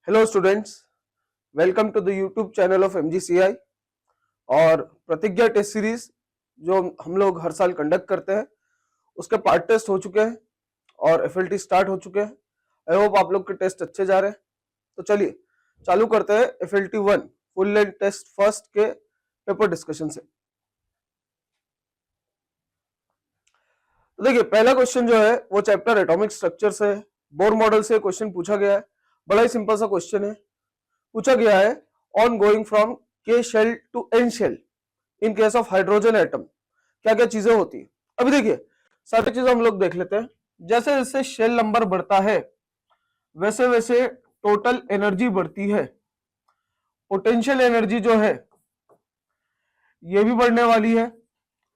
Hello students, welcome to the YouTube channel of MGCI। और प्रतिज्ञा test series जो हम लोग हर साल कंडक्ट करते हैं उसके पार्ट टेस्ट हो चुके हैं और FLT स्टार्ट हो चुके हैं। आई होप आप लोग के टेस्ट अच्छे जा रहे हैं। तो चलिए चालू करते हैं FLT 1 full length test first के पेपर डिस्कशन से। तो देखिए पहला क्वेश्चन जो है वो चैप्टर एटॉमिक स्ट्रक्चर से बोर मॉडल से क्वेश्चन पूछा गया है। बड़ा ही सिंपल सा क्वेश्चन है। पूछा गया है on going from K shell to N shell in case of hydrogen atom क्या क्या चीजें होती है। अभी देखिए सारी चीजें हम लोग देख लेते हैं। जैसे जैसे शेल नंबर बढ़ता है वैसे वैसे टोटल एनर्जी बढ़ती है। पोटेंशियल एनर्जी जो है ये भी बढ़ने वाली है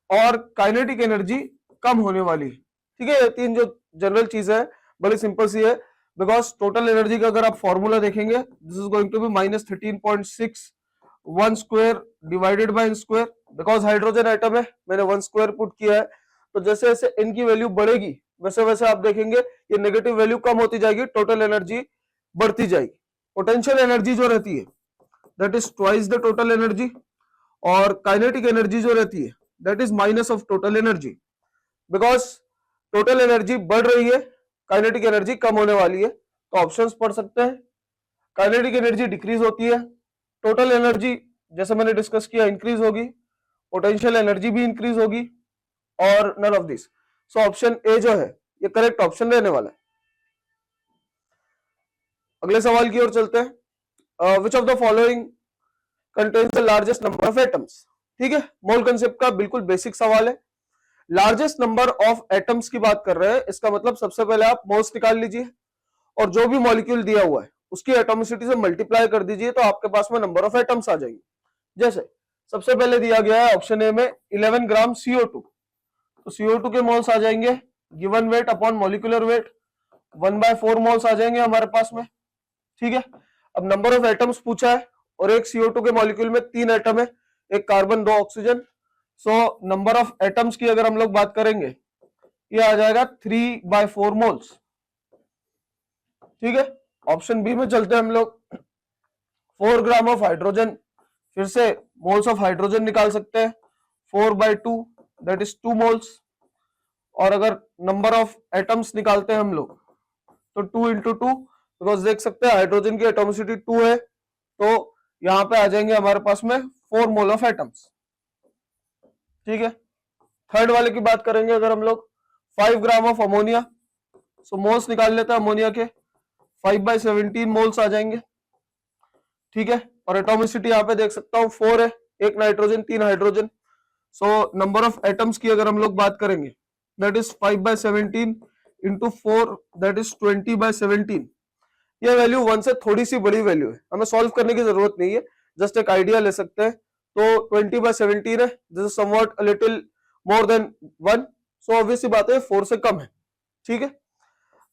और काइनेटिक एनर्जी कम होने वाली है। ठीक है, ये तीन जो जनरल चीज है बड़ी सिंपल सी है। बिकॉज टोटल एनर्जी का अगर आप फॉर्मूला देखेंगे this is going to be -13.6 1 square divided by n square. Because hydrogen atom है मैंने 1 स्क्वायर पुट किया है। तो जैसे जैसे n की वैल्यू बढ़ेगी वैसे वैसे आप देखेंगे ये नेगेटिव वैल्यू कम होती जाएगी, टोटल एनर्जी बढ़ती जाएगी। पोटेंशियल एनर्जी जो रहती है that is twice the total energy और काइनेटिक एनर्जी जो रहती है that is minus of total energy. Because total energy बढ़ रही है काइनेटिक एनर्जी कम होने वाली है। तो ऑप्शंस पढ़ सकते हैं। काइनेटिक एनर्जी डिक्रीज होती है, टोटल एनर्जी जैसे मैंने डिस्कस किया इंक्रीज होगी, पोटेंशियल एनर्जी भी इंक्रीज होगी और none of this. So option A जो है ये करेक्ट ऑप्शन रहने वाला है। अगले सवाल की ओर चलते हैं। Which of the following contains the largest number of atoms. ठीक है, मोल कंसेप्ट का बिल्कुल बेसिक सवाल है। लार्जेस्ट नंबर ऑफ एटम्स की बात कर रहे हैं, इसका मतलब सबसे पहले आप मोल्स निकाल लीजिए और जो भी मॉलिक्यूल दिया हुआ है उसकी एटॉमिसिटी से मल्टीप्लाई कर दीजिए तो आपके पास में नंबर ऑफ एटम्स आ जाएंगे। जैसे सबसे पहले दिया गया है ऑप्शन ए में 11 ग्राम CO2, तो CO2 के मोल्स आ जाएंगे given weight upon molecular weight 1/4 moles आ जाएंगे हमारे पास में। ठीक है, अब नंबर ऑफ एटम्स पूछा है और एक CO2 के मॉलिक्यूल में 3 एटम है, एक carbon 2 oxygen. So number of atoms की अगर हम लोग बात करेंगे ये आ जाएगा 3/4 मोल्स। ठीक है, ऑप्शन बी में चलते हैं हम लोग। 4 ग्राम ऑफ हाइड्रोजन, फिर से मोल्स ऑफ हाइड्रोजन निकाल सकते हैं 4/2 दैट इज 2 मोल्स। और अगर नंबर ऑफ एटम्स निकालते हैं हम लोग तो 2 into 2, बिकॉज देख सकते हैं हाइड्रोजन की एटॉमिसिटी 2 है तो यहां पे आ जाएंगे हमारे पास में 4 मोल ऑफ एटम्स। ठीक है, थर्ड वाले की बात करेंगे अगर हम लोग 5 gram of ammonia, so moles निकाल लेते हैं अमोनिया के 5/17 मोल्स आ जाएंगे। ठीक है, और एटॉमिसिटी यहाँ पे देख सकता हूँ 4 है, एक nitrogen 3 hydrogen. So number of atoms की अगर हम लोग बात करेंगे that is 5/17 into 4 that is 20/17। ये वैल्यू 1 से थोड़ी सी बड़ी वैल्यू है, हमें सॉल्व करने की जरूरत नहीं है, जस्ट एक आइडिया ले सकते हैं। तो 20/17 है, this is somewhat a little more than 1, so obvious सी बात है 4 से कम है। ठीक है,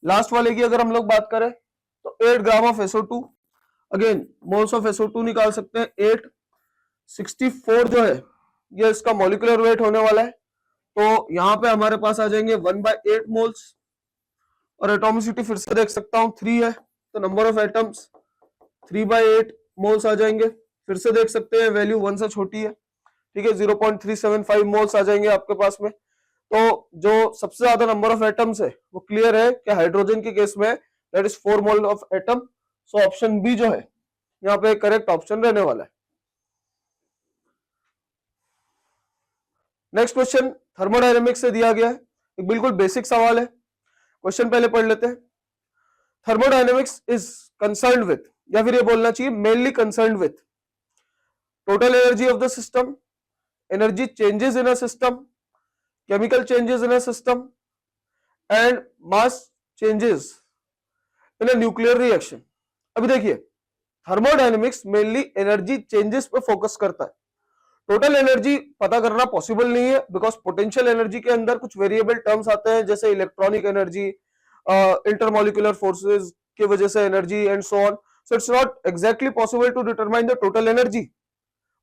लास्ट वाले की अगर हम लोग बात करें तो 8 gram of SO2, again moles of SO2 निकाल सकते हैं 8, 64 जो है ये इसका मॉलिक्यूलर वेट होने वाला है। तो यहां पे हमारे पास आ जाएंगे 1/8 मोल्स और एटॉमिसिटी फिर से देख सकता हूं 3 है, तो नंबर ऑफ एटम्स 3/8 मोल्स आ जाएंगे। फिर से देख सकते हैं वैल्यू 1 से छोटी है। ठीक है, 0.375 मोल्स आ जाएंगे आपके पास में। तो जो सबसे ज्यादा नंबर ऑफ एटम्स है वो क्लियर है कि हाइड्रोजन के केस में that is 4 mole of atom. So option B जो है यहाँ पे करेक्ट ऑप्शन रहने वाला है। नेक्स्ट क्वेश्चन थर्मोडायनेमिक्स से दिया गया है, एक बिल्कुल बेसिक सवाल है। क्वेश्चन पहले पढ़ लेते हैं। थर्मोडायनेमिक्स इज कंसर्न्ड विथ, या फिर ये बोलना चाहिए mainly concerned with total energy of the system, energy changes in a system, chemical changes in a system and mass changes in a nuclear reaction. अभी देखिए थर्मोडायनेमिक्स मेनली एनर्जी चेंजेस पे focus करता है। टोटल एनर्जी पता करना possible नहीं है because potential energy के अंदर कुछ वेरिएबल टर्म्स आते हैं जैसे इलेक्ट्रॉनिक एनर्जी, इंटरमॉलिक्यूलर फोर्सेस की वजह से energy and so on. So it's not exactly possible to determine the total energy,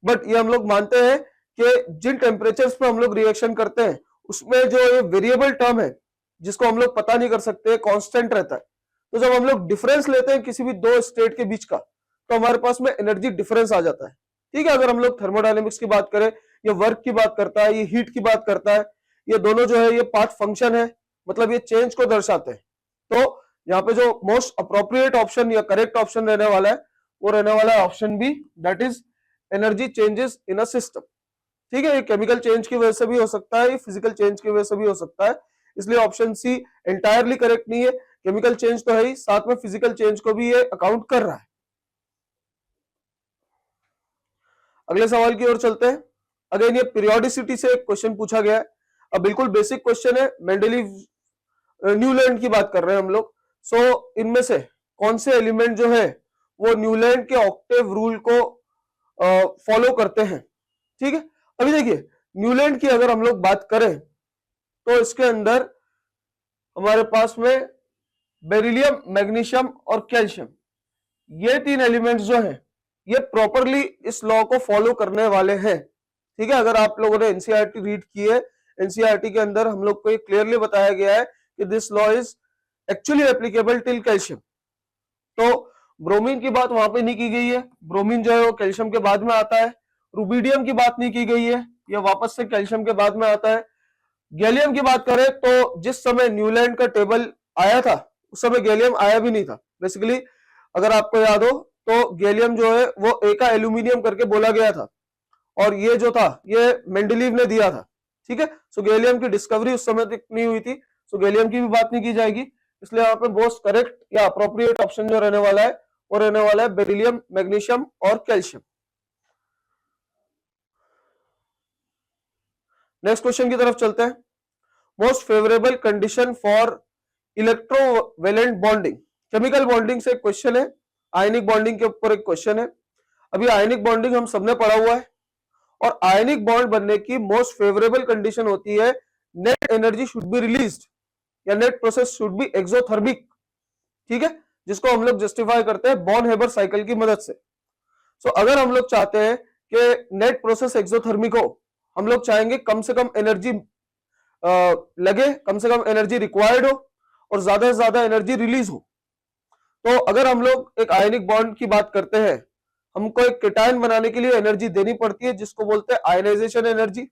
but ये हम लोग मानते हैं कि जिन टेम्परेचर्स पे हम लोग रिएक्शन करते हैं उसमें जो ये वेरिएबल टर्म है जिसको हम लोग पता नहीं कर सकते, कांस्टेंट रहता है, तो जब हम लोग डिफरेंस लेते हैं किसी भी दो स्टेट के बीच का, तो हमारे पास में एनर्जी डिफरेंस आ जाता है। ठीक है, अगर हम लोग थर्मोडायनेमिक्स की बात करें, ये वर्क की बात करता है, ये हीट की बात करता है, ये दोनों जो है ये पार्ट फंक्शन है, मतलब ये चेंज को दर्शाते हैं। तो यहाँ पे जो मोस्ट अप्रोप्रिएट ऑप्शन या करेक्ट ऑप्शन रहने वाला है, वो रहने वाला है option B, that is energy changes in a system. ठीक है, ये केमिकल चेंज की वजह से भी हो सकता है, ये फिजिकल चेंज की वजह से भी हो सकता है, इसलिए ऑप्शन सी एंटायरली करेक्ट नहीं है। केमिकल चेंज तो है ही, साथ में फिजिकल चेंज को भी ये अकाउंट कर रहा है। अगले सवाल की ओर चलते हैं। अगेन ये पीरियोडिसिटी से एक क्वेश्चन पूछा गया है। अब बिल्कुल बेसिक क्वेश्चन है, मेंडलीव न्यूलैंड की बात कर रहे हैं हम लोग। सो इनमें से कौन से एलिमेंट जो है वो न्यूलैंड के ऑक्टेव रूल को फॉलो करते हैं। ठीक है, अभी देखिए न्यूलैंड की अगर हम लोग बात करें तो इसके अंदर हमारे पास में बेरिलियम, मैग्नीशियम और कैल्शियम, ये तीन एलिमेंट्स जो हैं ये प्रॉपरली इस लॉ को फॉलो करने वाले हैं। ठीक है, अगर आप लोगों ने एनसीईआरटी रीड की है, एनसीईआरटी के अंदर हम लोग को ये क्लियरली बताया गया है कि this law is actually applicable till calcium. तो ब्रोमीन की बात वहां पे नहीं की गई है, ब्रोमीन जो है वो कैल्शियम के बाद में आता है। रुबिडियम की बात नहीं की गई है, ये वापस से कैल्शियम के बाद में आता है। गैलियम की बात करें तो जिस समय न्यूलैंड का टेबल आया था उस समय गैलियम आया भी नहीं था। बेसिकली अगर आपको याद हो तो गैलियम जो है वो एका एल्यूमिनियम करके बोला गया था, और ये जो था ये मेंडलीव ने दिया था। ठीक है, सो गैलियम की डिस्कवरी उस समय तक नहीं हुई थी, सो गैलियम की भी बात नहीं की जाएगी। इसलिए यहाँ पे मोस्ट करेक्ट या अप्रोप्रिएट ऑप्शन जो रहने वाला है वो रहने वाला है बेरिलियम, मैग्नीशियम और कैल्शियम। नेक्स्ट क्वेश्चन की तरफ चलते हैं। Most favourable condition for electrovalent bonding, chemical bonding से एक क्वेश्चन है, आयनिक बॉन्डिंग के ऊपर एक क्वेश्चन है। अभी आयनिक बॉन्डिंग हम सबने पढ़ा हुआ है, और आयनिक बॉन्ड बनने की मोस्ट फेवरेबल कंडीशन होती है net energy should be released या net process should be exothermic. ठीक है, जिसको हम लोग जस्टिफाई करते हैं बॉर्न हेबर साइकिल की मदद से। सो अगर हम लोग चाहते हैं कि नेट प्रोसेस एक्सोथर्मिक हो, हम लोग चाहेंगे कम से कम एनर्जी लगे, कम से कम एनर्जी रिक्वायर्ड हो और ज्यादा से ज्यादा एनर्जी रिलीज हो। तो अगर हम लोग एक आयनिक बॉन्ड की बात करते हैं, हमको एक केटायन बनाने के लिए एनर्जी देनी पड़ती है जिसको बोलते हैं आयनाइजेशन एनर्जी।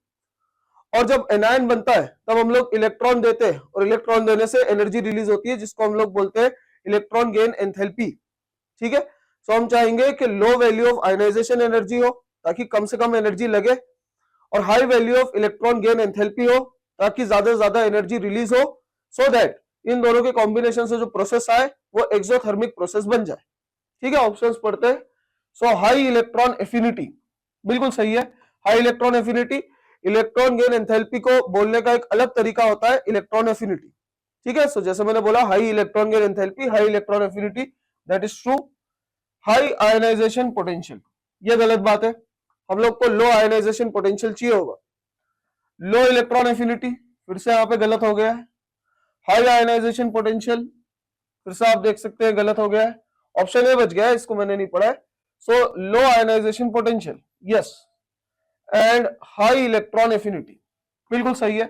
और जब एनायन बनता है तब हम लोग इलेक्ट्रॉन देते हैं, और इलेक्ट्रॉन देने से एनर्जी रिलीज होती है जिसको हम लोग बोलते हैं इलेक्ट्रॉन गेन एंथैल्पी। ठीक है, सो हम चाहेंगे कि low value of ionisation energy हो ताकि कम से कम एनर्जी लगे, और high value of electron gain enthalpy हो ताकि ज्यादा से ज्यादा एनर्जी रिलीज हो, सो दैट इन दोनों के कॉम्बिनेशन से जो प्रोसेस आए वो एक्सोथर्मिक प्रोसेस बन जाए। ठीक है, ऑप्शंस पढ़ते हैं। सो हाई इलेक्ट्रॉन एफिनिटी, बिल्कुल सही है, high electron affinity. Electron gain enthalpy को बोलने का एक अलग तरीका होता है इलेक्ट्रॉन एफिनिटी। ठीक है, सो जैसे मैंने बोला high electron gain enthalpy, high electron affinity, that is true. High ionisation potential, ये गलत बात है, हम लोग को लो आयनाइजेशन पोटेंशियल चाहिए होगा। लो इलेक्ट्रॉन एफिनिटी, फिर से यहाँ पे गलत हो गया है। हाई आयनाइजेशन पोटेंशियल, फिर से आप देख सकते हैं गलत हो गया है, ऑप्शन ए बच गया है, इसको मैंने नहीं पढ़ा है। So low ionization potential, yes, and high electron affinity, बिल्कुल सही है।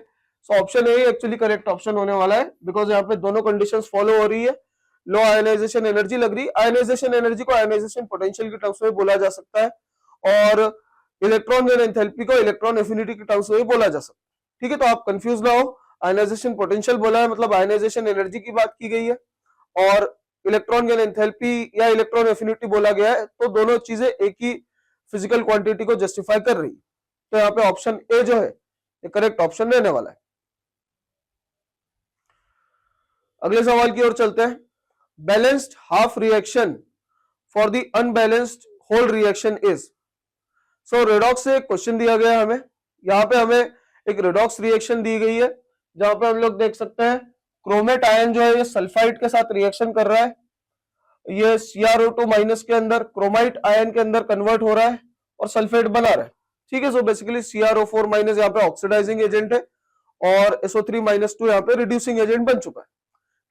So option A actually correct option होने वाला है, बिकॉज यहाँ पे दोनों कंडीशंस फॉलो हो रही है। लो आयनाइजेशन एनर्जी लग रही, आयनाइजेशन एनर्जी को आयनाइजेशन पोटेंशियल के टर्म्स में बोला जा सकता है, और इलेक्ट्रॉन गेन एंथैल्पी को इलेक्ट्रॉन एफिनिटी के टर्म्स में बोला जा सकता है। ठीक है, तो आप कंफ्यूज ना हो, आयनाइजेशन पोटेंशियल बोला है मतलब आयनाइजेशन एनर्जी की बात की गई है, और इलेक्ट्रॉन गेन एंथैल्पी या इलेक्ट्रॉन एफिनिटी बोला गया है, तो दोनों चीजें एक ही फिजिकल क्वांटिटी को जस्टिफाई कर रही है। तो यहाँ पे ऑप्शन ए जो है ये करेक्ट ऑप्शन रहने वाला है। अगले सवाल की ओर चलते हैं। Balanced half reaction for the unbalanced whole reaction is. So redox से क्वेश्चन दिया गया है हमें, यहाँ पे हमें एक रेडॉक्स रिएक्शन दी गई है जहां पे हम लोग देख सकते हैं क्रोमेट आयन जो है ये सल्फाइड के साथ रिएक्शन कर रहा है, ये CrO2 माइनस के अंदर क्रोमाइट आयन के अंदर कन्वर्ट हो रहा है और सल्फेट बना रहा है। ठीक है, सो बेसिकली CrO4 माइनस यहाँ पे ऑक्सीडाइजिंग एजेंट है और SO3-2 यहाँ पे रिड्यूसिंग एजेंट बन चुका है।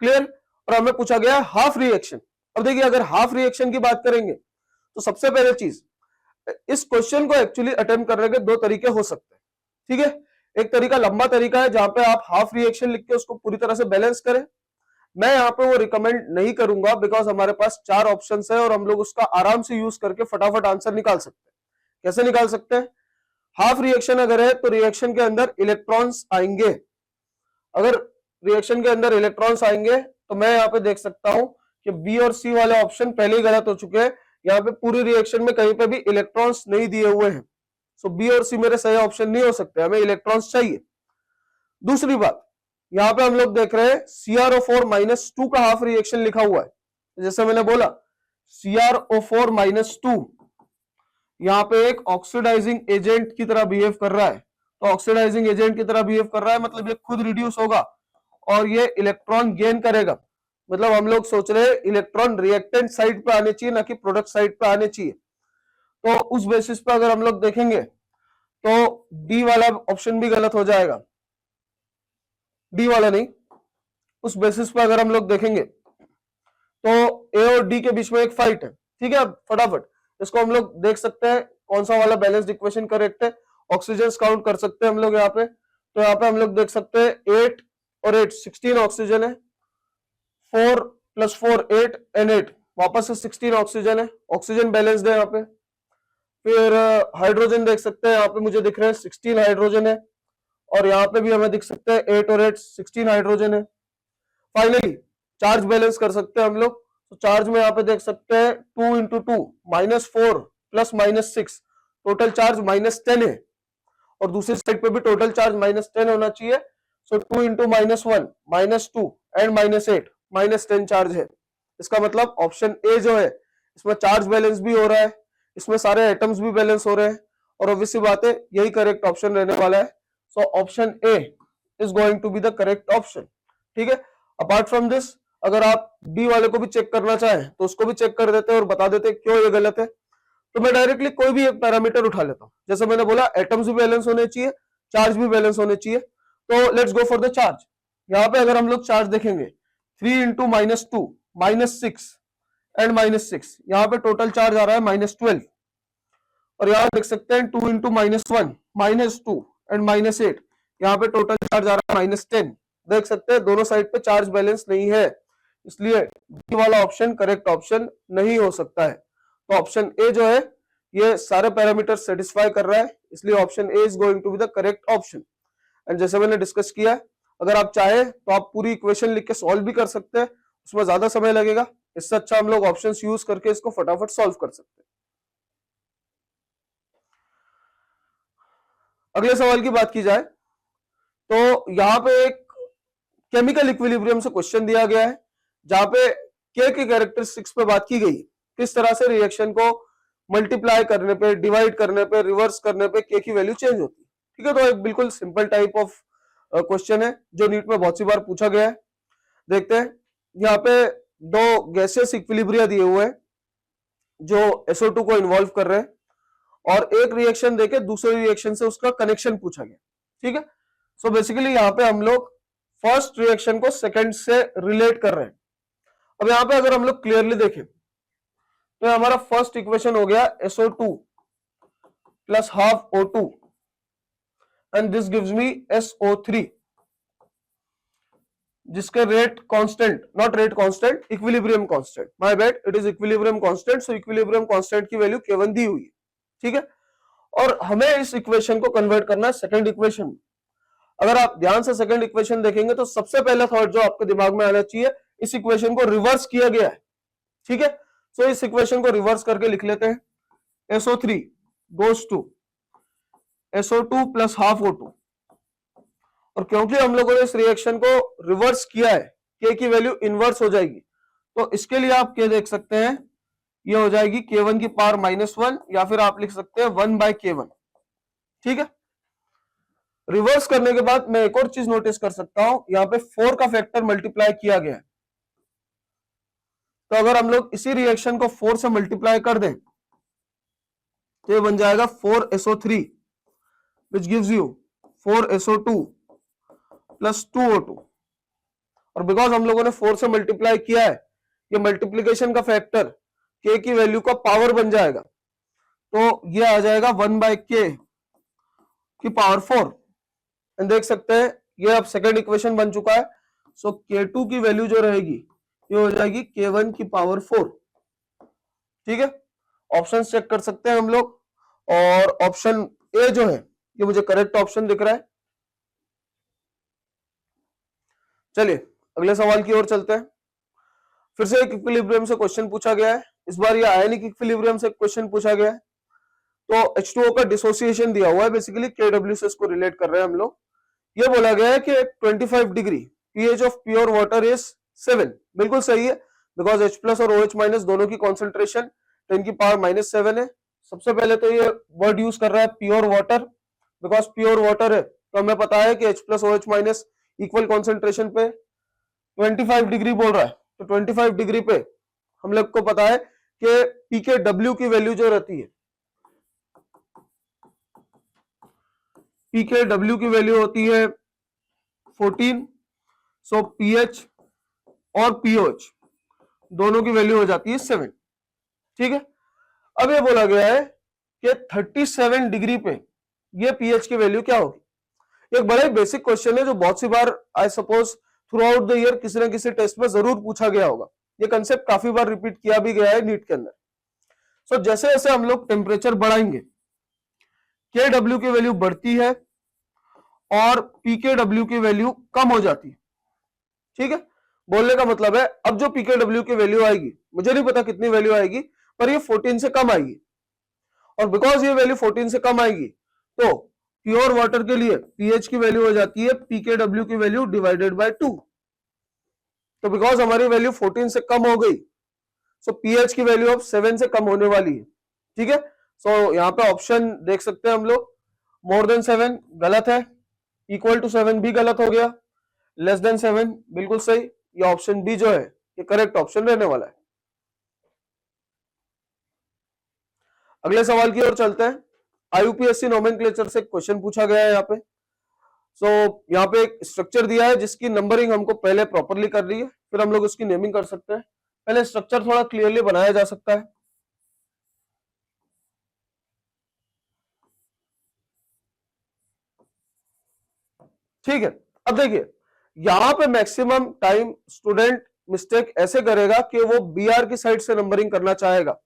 क्लियर, और हमें पूछा गया हाफ रिएक्शन। अब देखिए अगर हाफ रिएक्शन की बात करेंगे तो सबसे पहले चीज, इस क्वेश्चन को एक्चुअली अटेम्प्ट करने के दो तरीके हो सकते हैं। ठीक है, एक तरीका लंबा तरीका है जहां पे आप हाफ रिएक्शन लिख के उसको पूरी तरह से बैलेंस करें, मैं यहाँ पे वो रिकमेंड नहीं करूंगा, बिकॉज हमारे पास 4 ऑप्शंस है और हम लोग उसका आराम से यूज करके फटाफट आंसर निकाल सकते हैं। कैसे निकाल सकते हैं? हाफ रिएक्शन अगर है तो रिएक्शन के अंदर इलेक्ट्रॉन्स आएंगे। अगर रिएक्शन के अंदर इलेक्ट्रॉन्स आएंगे तो मैं यहाँ पे देख सकता हूं कि बी और सी वाले ऑप्शन पहले ही गलत हो चुके हैं। यहाँ पे पूरी रिएक्शन में कहीं पे भी इलेक्ट्रॉन्स नहीं दिए हुए हैं, सो बी और सी मेरे सही ऑप्शन नहीं हो सकते, हमें इलेक्ट्रॉन्स चाहिए। दूसरी बात, यहाँ पे हम लोग देख रहे हैं CrO4-2 का हाफ रिएक्शन लिखा हुआ है। जैसे मैंने बोला CrO4-2 यहाँ पे एक ऑक्सीडाइजिंग एजेंट की तरह बिहेव कर रहा है। तो ऑक्सीडाइजिंग एजेंट की तरह बिहेव कर रहा है मतलब ये खुद रिड्यूस होगा और ये इलेक्ट्रॉन गेन करेगा। मतलब हम लोग सोच रहे हैं इलेक्ट्रॉन रिएक्टेंट साइड पे आने चाहिए, ना कि प्रोडक्ट साइड पे आने चाहिए। तो उस बेसिस पे अगर हम लोग देखेंगे तो डी वाला ऑप्शन भी गलत हो जाएगा। डी वाला नहीं, उस बेसिस पे अगर हम लोग देखेंगे तो ए और डी के बीच में एक फाइट है। ठीक है, अब फटाफट इसको हम लोग देख सकते हैं कौन सा वाला बैलेंस्ड इक्वेशन करेक्ट है। ऑक्सीजन काउंट कर सकते हैं हम लोग यहाँ पे। तो यहाँ पे हम लोग देख सकते हैं 8 और 8 16 ऑक्सीजन है, 4 + 4 8 एंड 8 वापस से 16 ऑक्सीजन है। ऑक्सीजन बैलेंस्ड है यहाँ पे। फिर हाइड्रोजन देख सकते हैं, यहाँ पे मुझे दिख रहे हैं 16 हाइड्रोजन है और यहाँ पे भी हमें दिख सकते हैं 8 और 8 16 हाइड्रोजन है। फाइनली चार्ज बैलेंस कर सकते हैं हम लोग। तो चार्ज में यहाँ पे देख सकते हैं 2 × 2 -4 + -6 टोटल चार्ज -10 है और दूसरी साइड पे भी टोटल चार्ज -10 होना चाहिए। सो 2 × -1 -2 एंड -8 -10 चार्ज है। इसका मतलब ऑप्शन ए जो है इसमें चार्ज बैलेंस भी हो रहा है, इसमें सारे एटम्स भी बैलेंस हो रहे हैं और ऑब्वियसली बात है यही करेक्ट ऑप्शन रहने वाला है। So option A is going to be the correct option. ठीक है, अपार्ट फ्रॉम दिस अगर आप डी वाले को भी चेक करना चाहें तो उसको भी चेक कर देते हैं और बता देते हैं क्यों ये गलत है। तो मैं डायरेक्टली कोई भी एक पैरामीटर उठा लेता हूं। जैसे मैंने बोला एटम्स भी बैलेंस होने चाहिए, चार्ज भी बैलेंस होने चाहिए। तो let's go for the charge. यहाँ पे अगर हम लोग चार्ज देखेंगे 3 × -2 -6 एंड -6, यहाँ पे टोटल चार्ज आ रहा है -12 और यहाँ देख सकते हैं 2 × -1 -2 एंड -8, यहाँ पे टोटल चार्ज आ रहा है -10। देख सकते हैं दोनों साइड पे चार्ज बैलेंस नहीं है, इसलिए डी वाला ऑप्शन करेक्ट ऑप्शन नहीं हो सकता है। तो ऑप्शन ए जो है ये सारे पैरामीटर सेटिस्फाई कर रहा है, इसलिए option A is going to be the correct option. And जैसे मैंने डिस्कस किया, अगर आप चाहे तो आप पूरी इक्वेशन लिख के सॉल्व भी कर सकते हैं, उसमें ज्यादा समय लगेगा। इससे अच्छा हम लोग ऑप्शंस यूज करके इसको फटाफट सॉल्व कर सकते हैं। अगले सवाल की बात की जाए तो यहाँ पे एक केमिकल इक्विलिब्रियम से क्वेश्चन दिया गया है जहां पे के की कैरेक्टरिस्टिक्स पे बात की गई, किस तरह से रिएक्शन को मल्टीप्लाई करने पे, डिवाइड करने पे, रिवर्स करने पे के की वैल्यू चेंज होती है। ठीक है, तो एक बिल्कुल सिंपल टाइप ऑफ क्वेश्चन है जो नीट में बहुत सी बार पूछा गया है। देखते हैं, यहाँ पे 2 गैसियस इक्विलिब्रिया दिए हुए हैं जो SO2 को इन्वॉल्व कर रहे हैं और एक रिएक्शन देके दूसरे रिएक्शन से उसका कनेक्शन पूछा गया। ठीक है, सो बेसिकली यहाँ पे हम लोग फर्स्ट रिएक्शन को सेकंड से रिलेट कर रहे हैं। अब यहाँ पे अगर हम लोग क्लियरली देखें तो हमारा फर्स्ट इक्वेशन हो गया SO2 + ½ O2 and this gives me SO3, जिसके rate constant, not rate constant, equilibrium constant, my bad, it is equilibrium constant. So equilibrium constant की वैल्यू K1 दी हुई है। ठीक है, और हमें इस इक्वेशन को कन्वर्ट करना है सेकंड इक्वेशन में। अगर आप ध्यान से सेकंड इक्वेशन देखेंगे तो सबसे पहला थॉट जो आपके दिमाग में आना चाहिए, इस इक्वेशन को रिवर्स किया गया है। ठीक है, सो इस इक्वेशन को रिवर्स करके लिख लेते हैं। SO3 goes to SO2 + ½ O2, और क्योंकि हम लोगों ने इस रिएक्शन को रिवर्स किया है, के की वैल्यू इनवर्स हो जाएगी। तो इसके लिए आप क्या देख सकते हैं, ये हो जाएगी K1 की पावर -1 या फिर आप लिख सकते हैं 1/K1। ठीक है, रिवर्स करने के बाद मैं एक और चीज नोटिस कर सकता हूं, यहाँ पे 4 का फैक्टर मल्टीप्लाई किया गया है। तो अगर हम लोग इसी रिएक्शन को 4 से मल्टीप्लाई कर दें तो ये बन जाएगा 4SO3 which gives you 4SO2 + 2O2, और बिकॉज हम लोगों ने 4 से मल्टीप्लाई किया है, ये मल्टीप्लीकेशन का फैक्टर K की वैल्यू का पावर बन जाएगा। तो ये आ जाएगा 1/K की पावर 4। देख सकते हैं ये अब सेकंड इक्वेशन बन चुका है। सो K2 की वैल्यू जो रहेगी ये हो जाएगी K1 की पावर 4। ठीक है, ऑप्शन चेक कर सकते हैं हम लोग, और ऑप्शन ए जो है ये मुझे करेक्ट ऑप्शन दिख रहा है। चलिए अगले सवाल की ओर चलते हैं। फिर से एक इक्विलिब्रियम से क्वेश्चन पूछा गया है, इस बार ये आयनिक इक्विलिब्रियम से क्वेश्चन पूछा गया है। तो H2O का डिसोसिएशन दिया हुआ है, बेसिकली KW से इसको रिलेट कर रहे हैं हम लोग। ये बोला गया है कि 25 degree pH of pure water is 7, बिल्कुल सही है, बिकॉज H प्लस और OH माइनस दोनों की कॉन्सेंट्रेशन 10 की पावर -7 है। सबसे पहले तो ये वर्ड यूज कर रहा है pure water, because pure water है तो हमें पता है कि H plus OH minus equal concentration पे 25 डिग्री बोल रहा है, तो 25 डिग्री पे हम लोग को पता है कि pKw की वैल्यू जो रहती है, pKw की वैल्यू होती है 14, सो pH और pOH दोनों की वैल्यू हो जाती है 7। ठीक है, अब ये बोला गया है कि 37 डिग्री पे ये pH की वैल्यू क्या होगी। एक बड़ा ही बेसिक क्वेश्चन है जो बहुत सी बार I suppose throughout the year किसी ना किसी टेस्ट में जरूर पूछा गया होगा। ये कंसेप्ट काफी बार रिपीट किया भी गया है नीट के अंदर। सो जैसे जैसे हम लोग टेम्परेचर बढ़ाएंगे KW की वैल्यू बढ़ती है और pKw की वैल्यू कम हो जाती है। ठीक है, बोलने का मतलब है अब जो pKw की वैल्यू आएगी, मुझे नहीं पता कितनी वैल्यू आएगी, पर ये 14 से कम आएगी, और बिकॉज ये वैल्यू 14 से कम आएगी तो प्योर वाटर के लिए pH की वैल्यू हो जाती है pKw की वैल्यू डिवाइडेड बाय 2। तो बिकॉज हमारी वैल्यू 14 से कम हो गई, सो pH की वैल्यू अब 7 से कम होने वाली है। ठीक है, सो यहाँ पे ऑप्शन देख सकते हैं हम लोग, मोर देन 7 गलत है, इक्वल टू 7 भी गलत हो गया, लेस देन 7 बिल्कुल सही। ये ऑप्शन बी जो है ये करेक्ट ऑप्शन रहने वाला है। अगले सवाल की ओर चलते हैं। IUPAC नोमेनक्लेचर से क्वेश्चन पूछा गया है यहाँ पे। सो यहाँ पे एक स्ट्रक्चर दिया है जिसकी नंबरिंग हमको पहले प्रॉपरली करनी है, फिर हम लोग उसकी नेमिंग कर सकते हैं। पहले स्ट्रक्चर थोड़ा क्लियरली बनाया जा सकता है। ठीक है, अब देखिए यहां पे मैक्सिमम टाइम स्टूडेंट मिस्टेक ऐसे करेगा कि वो BR की साइड से नंबरिंग करना चाहेगा,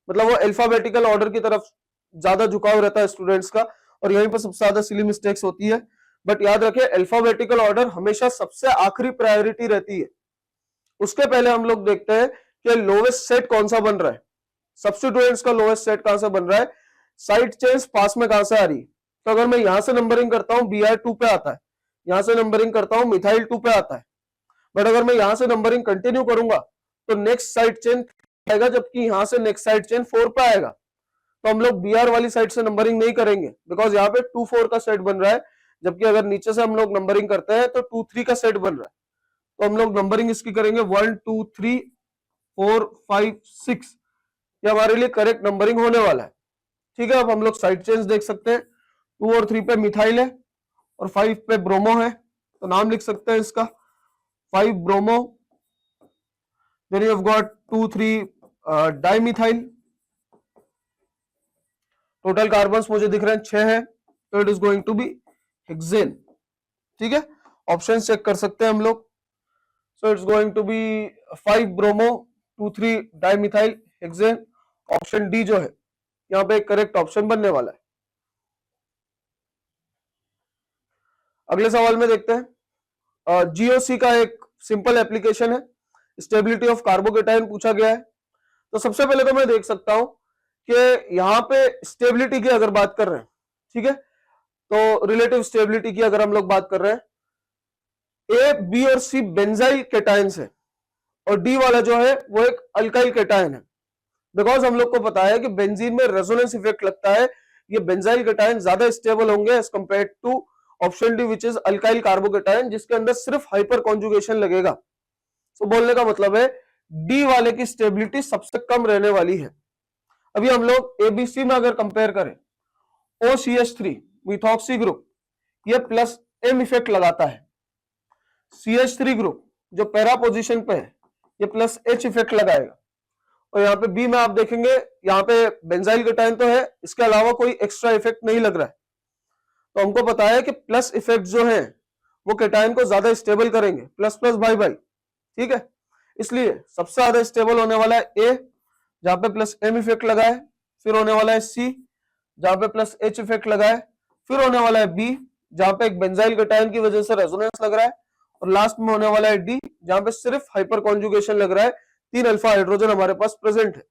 मतलब वो अल्फाबेटिकल ऑर्डर की तरफ ज्यादा झुकाव रहता है स्टूडेंट्स का, और यहीं पर सबसे ज्यादा सिली मिस्टेक्स होती है। बट याद रखें अल्फाबेटिकल ऑर्डर हमेशा सबसे आखिरी प्रायोरिटी रहती है। उसके पहले हम लोग देखते हैं कि लोवेस्ट सेट कौन सा बन रहा है, सब्स्टिट्यूएंट्स का लोवेस्ट सेट कहां से बन रहा है, साइड चेंज पास में कहां से आ रही है। तो अगर मैं यहां से नंबरिंग करता हूं BR2 पे आता है, यहां से नंबरिंग करता हूं मिथाइल 2 पे आता है, बट अगर मैं यहां से नंबरिंग कंटिन्यू करूंगा तो नेक्स्ट साइड चेन आएगा, जबकि यहां से नेक्स्ट साइड चेन 4 पे आएगा। तो हम लोग BR वाली साइड से नंबरिंग नहीं करेंगे, बिकॉज यहाँ पे 2 4 का सेट बन रहा है, जबकि अगर नीचे से हम लोग नंबरिंग करते हैं तो 2 3 का सेट बन रहा है। तो हम लोग नंबरिंग इसकी करेंगे 1 2 3 4 5 6, ये हमारे लिए करेक्ट नंबरिंग होने वाला है। ठीक है, अब हम लोग साइड चेंज देख सकते हैं, 2 और 3 पे मिथाइल है और 5 पे ब्रोमो है, तो नाम लिख सकते हैं इसका 5 bromo. Then you have got 2 3 dimethyl. Total carbons मुझे दिख रहे हैं 6 है, तो it is going to be hexane. ठीक है, ऑप्शन चेक कर सकते हैं हम लोग। So it's going to be 5 bromo 2 3 dimethyl hexane. Option D जो है यहाँ पे एक करेक्ट ऑप्शन बनने वाला है। अगले सवाल में देखते हैं। GOC का एक सिंपल एप्लीकेशन है, स्टेबिलिटी ऑफ कार्बोकेटाइन पूछा गया है। तो सबसे पहले तो मैं देख सकता हूं कि यहाँ पे स्टेबिलिटी की अगर बात कर रहे हैं, ठीक है, तो रिलेटिव स्टेबिलिटी की अगर हम लोग बात कर रहे हैं, A, B और C बेंजाइल केटाइंस है और D वाला जो है वो एक अल्काइल केटाइन है। बिकॉज हम लोग को पता है कि बेंजीन में रेजोनेंस इफेक्ट लगता है, ये बेंजाइल केटाइन ज्यादा स्टेबल होंगे as compare to option D which is alkyl carbocation, जिसके अंदर सिर्फ हाइपर कॉन्जुगेशन लगेगा। तो बोलने का मतलब है डी वाले की स्टेबिलिटी सबसे कम रहने वाली है। अभी हम लोग ABC में अगर कंपेयर करें, OCH3 मिथॉक्सी ग्रुप ये प्लस M इफेक्ट लगाता है, CH3 ग्रुप जो पैरा पोजीशन पे है ये प्लस H इफेक्ट लगाएगा, और यहाँ पे बी में आप देखेंगे यहाँ पे बेंजाइल केटाइन तो है, इसके अलावा कोई एक्स्ट्रा इफेक्ट नहीं लग रहा है। तो हमको पता है कि प्लस इफेक्ट जो है वो केटायन को ज्यादा स्टेबल करेंगे, प्लस प्लस बाई बाई, ठीक है। इसलिए सबसे ज्यादा स्टेबल होने वाला है ए, जहां पे प्लस एम इफेक्ट लगा है, फिर होने वाला है सी, जहां पे प्लस एच इफेक्ट लगा है, फिर होने वाला है बी, जहां पे एक बेंजाइल केटायन की वजह से रेजोनेंस लग रहा है, और लास्ट में होने वाला है डी, जहां पे सिर्फ हाइपर कॉन्जुगेशन लग रहा है, 3 अल्फा हाइड्रोजन हमारे पास प्रेजेंट है।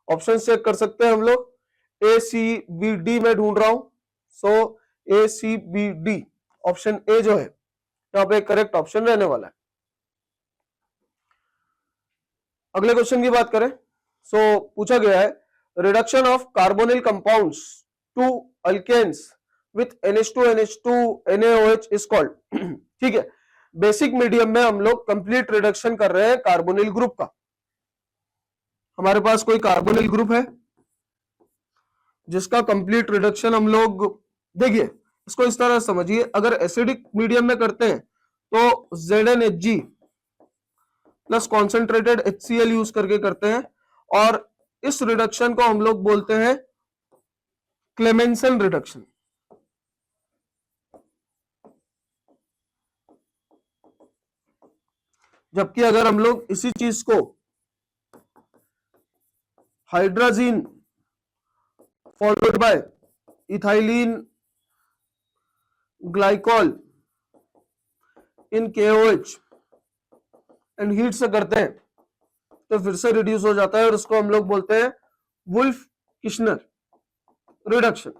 ऑप्शन चेक कर सकते हैं हम लोग, ए सी बी डी में ढूंढ रहा हूं, so A C B D option A जो है यहाँ पे करेक्ट ऑप्शन रहने वाला है। अगले क्वेश्चन की बात करें, सो पूछा गया है reduction of carbonyl compounds to alkanes with NH2 NH2 NaOH is called, ठीक है। बेसिक मीडियम में हम लोग कंप्लीट रिडक्शन कर रहे हैं कार्बोनिल ग्रुप का। हमारे पास कोई कार्बोनिल ग्रुप है जिसका कंप्लीट रिडक्शन हम लोग, देखिए इसको इस तरह समझिए, अगर एसिडिक मीडियम में करते हैं तो ZnHg plus concentrated HCl use करके करते हैं, और इस रिडक्शन को हम लोग बोलते हैं क्लेमेंसन रिडक्शन। जबकि अगर हम लोग इसी चीज को hydrazine followed by ethylene glycol in KOH and heat से करते हैं तो फिर से रिड्यूस हो जाता है, और उसको हम लोग बोलते हैं वुल्फ किश्नर रिडक्शन,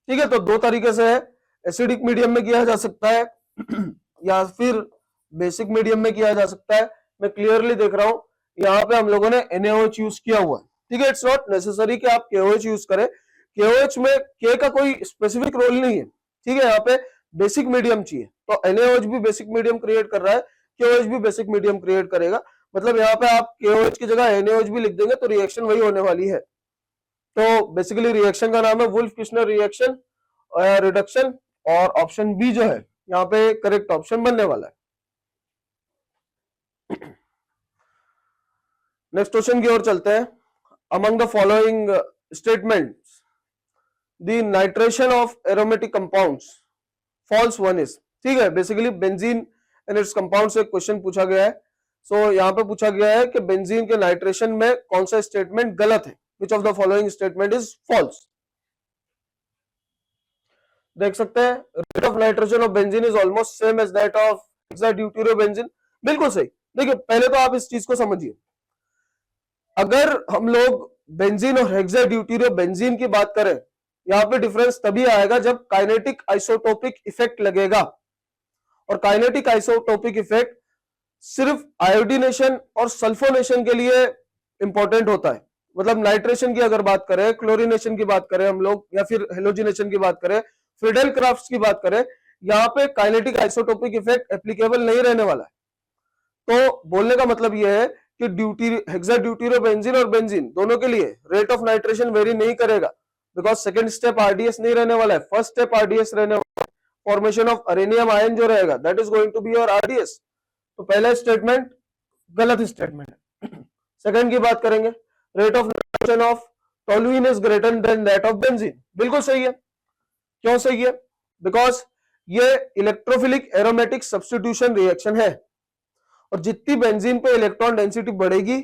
ठीक है। तो दो तरीके से है, एसिडिक मीडियम में किया जा सकता है या फिर बेसिक मीडियम में किया जा सकता है। मैं क्लियरली देख रहा हूं यहाँ पे हम लोगों ने NaOH यूज किया हुआ है, ठीक है। इट्स नॉट नेसेसरी कि आप KOH यूज करें, KOH में K का कोई स्पेसिफिक रोल नहीं है, ठीक है। यहाँ पे बेसिक मीडियम चाहिए, तो NaOH भी बेसिक मीडियम क्रिएट कर रहा है, KOH भी बेसिक मीडियम क्रिएट करेगा, मतलब यहाँ पे आप KOH की जगह NaOH भी लिख देंगे तो रिएक्शन वही होने वाली है। तो बेसिकली रिएक्शन का नाम है वुल्फ किश्नर रिएक्शन रिडक्शन, और ऑप्शन बी जो है यहाँ पे करेक्ट ऑप्शन बनने वाला है। नेक्स्ट क्वेश्चन की ओर चलते हैं। Among the following statements the nitration of aromatic compounds false one is, ठीक है। Basically benzene and its compound से क्वेश्चन पूछा गया है। सो यहाँ पे पूछा गया है कि बेंजीन के नाइट्रेशन में कौन सा स्टेटमेंट गलत है, which of the following statement is false. देख सकते हैं rate of nitration of benzene is almost same as that of hexadeuteriobenzene, बिल्कुल सही। देखिए पहले तो आप इस चीज को समझिए, अगर हम लोग बेंजीन और हेक्साड्यूटेरियोबेंजीन की बात करें, यहाँ पे डिफरेंस तभी आएगा जब काइनेटिक आइसोटोपिक इफेक्ट लगेगा, और काइनेटिक आइसोटोपिक इफेक्ट सिर्फ आयोडीनेशन और सल्फोनेशन के लिए इंपॉर्टेंट होता है। मतलब नाइट्रेशन की अगर बात करें, क्लोरीनेशन की बात करें हम लोग, या फिर हेलोजिनेशन की बात करें, फ्रीडेल क्राफ्ट की बात करें, यहाँ पे काइनेटिक आइसोटोपिक इफेक्ट एप्लीकेबल नहीं रहने वाला है। तो बोलने का मतलब यह है कि हेक्साड्यूटेरियोबेंजीन और बेंजीन दोनों के लिए रेट ऑफ नाइट्रेशन वेरी नहीं करेगा, बिकॉज सेकंड स्टेप RDS नहीं रहने वाला है, फर्स्ट स्टेप RDS रहने वाला है। फॉर्मेशन ऑफ अरेनियम आयन जो रहेगा that is going to be your RDS। तो पहला स्टेटमेंट गलत स्टेटमेंट है। सेकंड की बात करेंगे, rate of nitration of toluene is greater than that of benzene, बिल्कुल सही है। क्यों सही है? बिकॉज ये इलेक्ट्रोफिलिक एरोमेटिक सब्स्टिट्यूशन रिएक्शन है, और जितनी बेंजीन पे इलेक्ट्रॉन डेंसिटी बढ़ेगी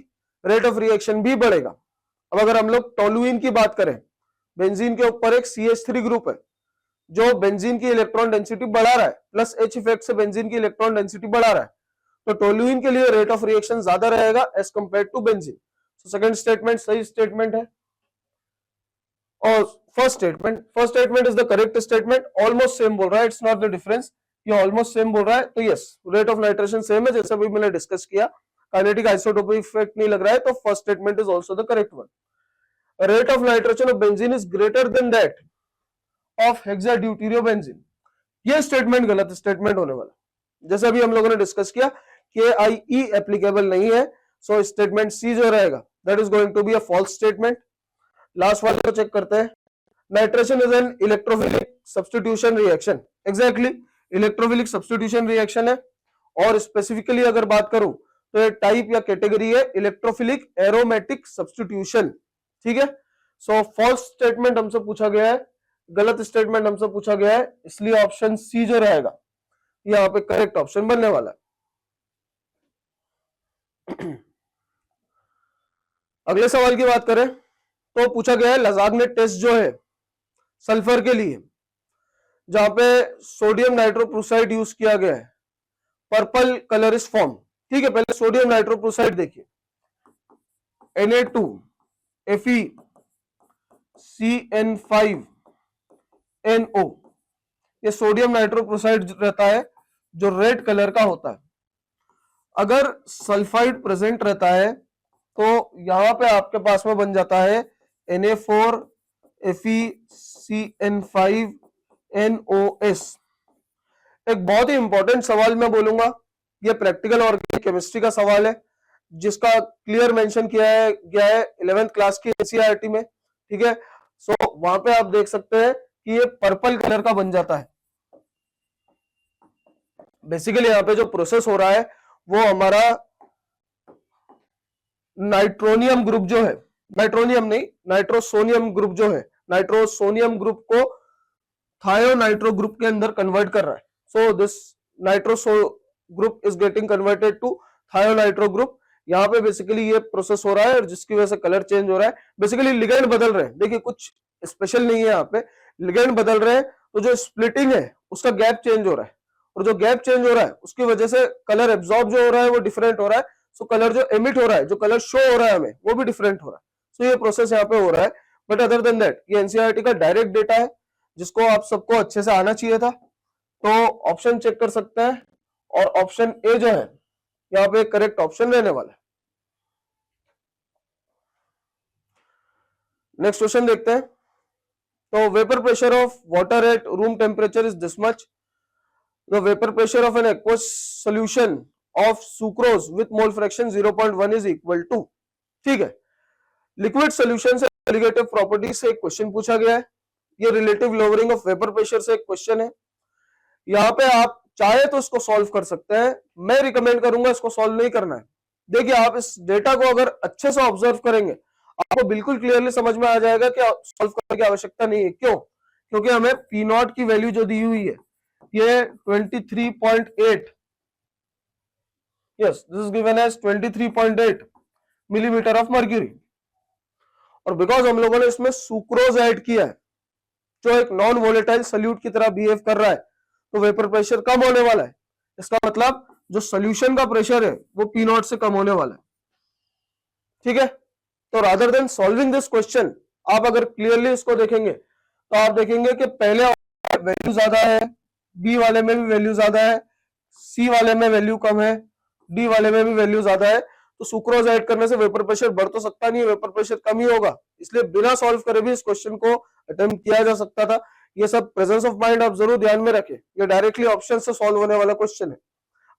रेट ऑफ रिएक्शन भी बढ़ेगा। अब अगर हम लोग टोलुइन की बात करें, बेंजीन के ऊपर एक CH3 ग्रुप है जो बेंजीन की इलेक्ट्रॉन डेंसिटी बढ़ा रहा है, प्लस H इफेक्ट से बेंजीन की इलेक्ट्रॉन डेंसिटी बढ़ा रहा है, तो टोलुइन के लिए रेट ऑफ रिएक्शन ज्यादा रहेगा एज कंपेयर टू बेंजीन। तो सेकंड स्टेटमेंट सही स्टेटमेंट है। और first statement is the correct statement, almost same बोल रहा है, इट्स नॉट द डिफरेंस, ये ऑलमोस्ट सेम बोल रहा है। तो yes, rate of nitration same है, जैसे भी मैंने डिस्कस किया, काइनेटिक आइसोटोपिक इफेक्ट नहीं लग रहा है, तो first statement is also the correct one. Rate of nitration of benzene is greater than that of hexadeuteriobenzene, ये स्टेटमेंट गलत स्टेटमेंट होने वाला, जैसे अभी हम लोगों ने डिस्कस किया KIE एप्लीकेबल नहीं है, सो स्टेटमेंट सी जो रहेगा that is going to be a false statement. Last वाले को चेक करते हैं, nitration is an electrophilic substitution reaction, exactly electrophilic substitution reaction है, और स्पेसिफिकली अगर बात करूं तो ये टाइप या कैटेगरी है इलेक्ट्रोफिलिक एरोमेटिक सब्स्टिट्यूशन, ठीक है। सो फॉल्स स्टेटमेंट हमसे पूछा गया है, गलत स्टेटमेंट हमसे पूछा गया है, इसलिए ऑप्शन सी जो रहेगा यहाँ पे करेक्ट ऑप्शन बनने वाला है। अगले सवाल की बात करें तो पूछा गया है लजाग्ने टेस्ट जो है सल्फर के लिए, जहां पे सोडियम नाइट्रोप्रोसाइड यूज किया गया है, पर्पल कलर इज फॉर्म। ठीक है, पहले सोडियम नाइट्रोप्रोसाइड देखिए, Na2 FeCN5NO, ये सोडियम नाइट्रोप्रोसाइड रहता है जो रेड कलर का होता है। अगर सल्फाइड प्रेजेंट रहता है तो यहां पे आपके पास में बन जाता है Na4 FeCN5NOS। एक बहुत ही इंपॉर्टेंट सवाल मैं बोलूंगा, ये प्रैक्टिकल ऑर्गेनिक केमिस्ट्री का सवाल है जिसका क्लियर मेंशन किया गया है 11th क्लास की एनसीईआरटी में। ठीक है, सो वहां पे आप देख सकते हैं कि ये पर्पल कलर का बन जाता है। बेसिकली यहाँ पे जो प्रोसेस हो रहा है वो हमारा नाइट्रोनियम ग्रुप जो है, नाइट्रोनियम नहीं नाइट्रोसोनियम ग्रुप जो है, नाइट्रोसोनियम ग्रुप को थायोनाइट्रो ग्रुप के अंदर कन्वर्ट कर रहा है। So this nitroso group is getting converted to thionitro group. यहाँ पे बेसिकली ये प्रोसेस हो रहा है और जिसकी वजह से कलर चेंज हो रहा है। बेसिकली लिगेंड बदल रहे हैं, देखिए कुछ स्पेशल नहीं है यहाँ पे, लिगेंड बदल रहे हैं तो जो स्प्लिटिंग है उसका गैप चेंज हो रहा है, और जो गैप चेंज हो रहा है उसकी वजह से कलर एब्जॉर्ब जो हो रहा है वो डिफरेंट हो रहा है। सो कलर जो एमिट हो रहा है, जो कलर शो हो रहा है हमें, वो भी डिफरेंट हो रहा है। सो ये प्रोसेस यहाँ पे हो रहा है। बट अदर देन दैट ये एनसीईआरटी का डायरेक्ट डेटा है जिसको आप सबको अच्छे से आना चाहिए था, तो ऑप्शन चेक कर सकते हैं और ऑप्शन ए जो है यहाँ पे करेक्ट ऑप्शन रहने वाला है। नेक्स्ट क्वेश्चन देखते हैं। तो vapour pressure of water at room temperature is this much. The vapour pressure of an aqueous solution of sucrose with mole fraction 0.1 is equal to. ठीक है, लिक्विड सॉल्यूशन से एलिगेटिव property से एक क्वेश्चन पूछा गया है। ये relative lowering of vapour pressure से एक क्वेश्चन है। यहाँ पे आप चाहे तो इसको सॉल्व कर सकते हैं, मैं रिकमेंड करूंगा इसको सॉल्व नहीं करना है। देखिए आप इस डेटा को अगर अच्छे से ऑब्जर्व करेंगे आपको बिल्कुल क्लियरली समझ में आ जाएगा कि सॉल्व करने की आवश्यकता नहीं है। क्यों? क्योंकि हमें पी नॉट की वैल्यू जो दी हुई है ये 23.8, yes this is given as 23.8 millimetre of mercury, और बिकॉज हम लोगों ने इसमें सुक्रोज ऐड किया है जो एक नॉन वोलेटाइल सॉल्यूट की तरह बिहेव कर रहा है, तो वेपर प्रेशर कम होने वाला है। इसका मतलब जो सॉल्यूशन का प्रेशर है वो पी नॉट से कम होने वाला है। ठीक है, तो rather than solving this question आप अगर क्लियरली इसको देखेंगे तो आप देखेंगे कि पहले वैल्यू ज्यादा है, बी वाले में भी वैल्यू ज्यादा है, सी वाले में वैल्यू कम है, डी वाले में भी वैल्यू ज्यादा है। तो सुक्रोज ऐड करने से वेपर प्रेशर बढ़ तो सकता नहीं है, वेपर प्रेशर कम ही होगा। इसलिए बिना सॉल्व करे भी इस क्वेश्चन को अटेम्प्ट किया जा सकता था। ये सब प्रेजेंस ऑफ माइंड आप जरूर ध्यान में रखें, ये डायरेक्टली ऑप्शन से सॉल्व होने वाला क्वेश्चन है।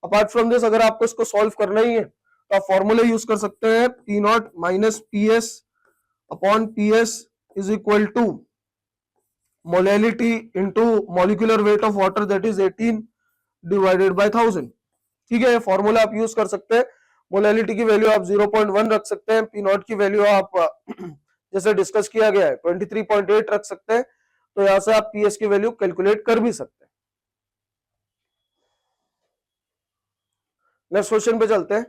अपार्ट फ्रॉम दिस अगर आपको इसको सॉल्व करना ही है तो आप फॉर्मूले यूज कर सकते हैं, P naught minus P S upon P S is equal to molality into molecular weight of water that is 18 divided by 1000। ठीक है, ये फॉर्मूला आप यूज कर सकते हैं। मोलैलिटी की वैल्यू आप 0.1 रख सकते हैं, पी नॉट की वैल्यू आप जैसे डिस्कस किया गया है 23.8 रख सकते हैं, तो यहां से आप पीएस की वैल्यू कैलकुलेट कर भी सकते हैं। नेक्स्ट क्वेश्चन पे चलते हैं।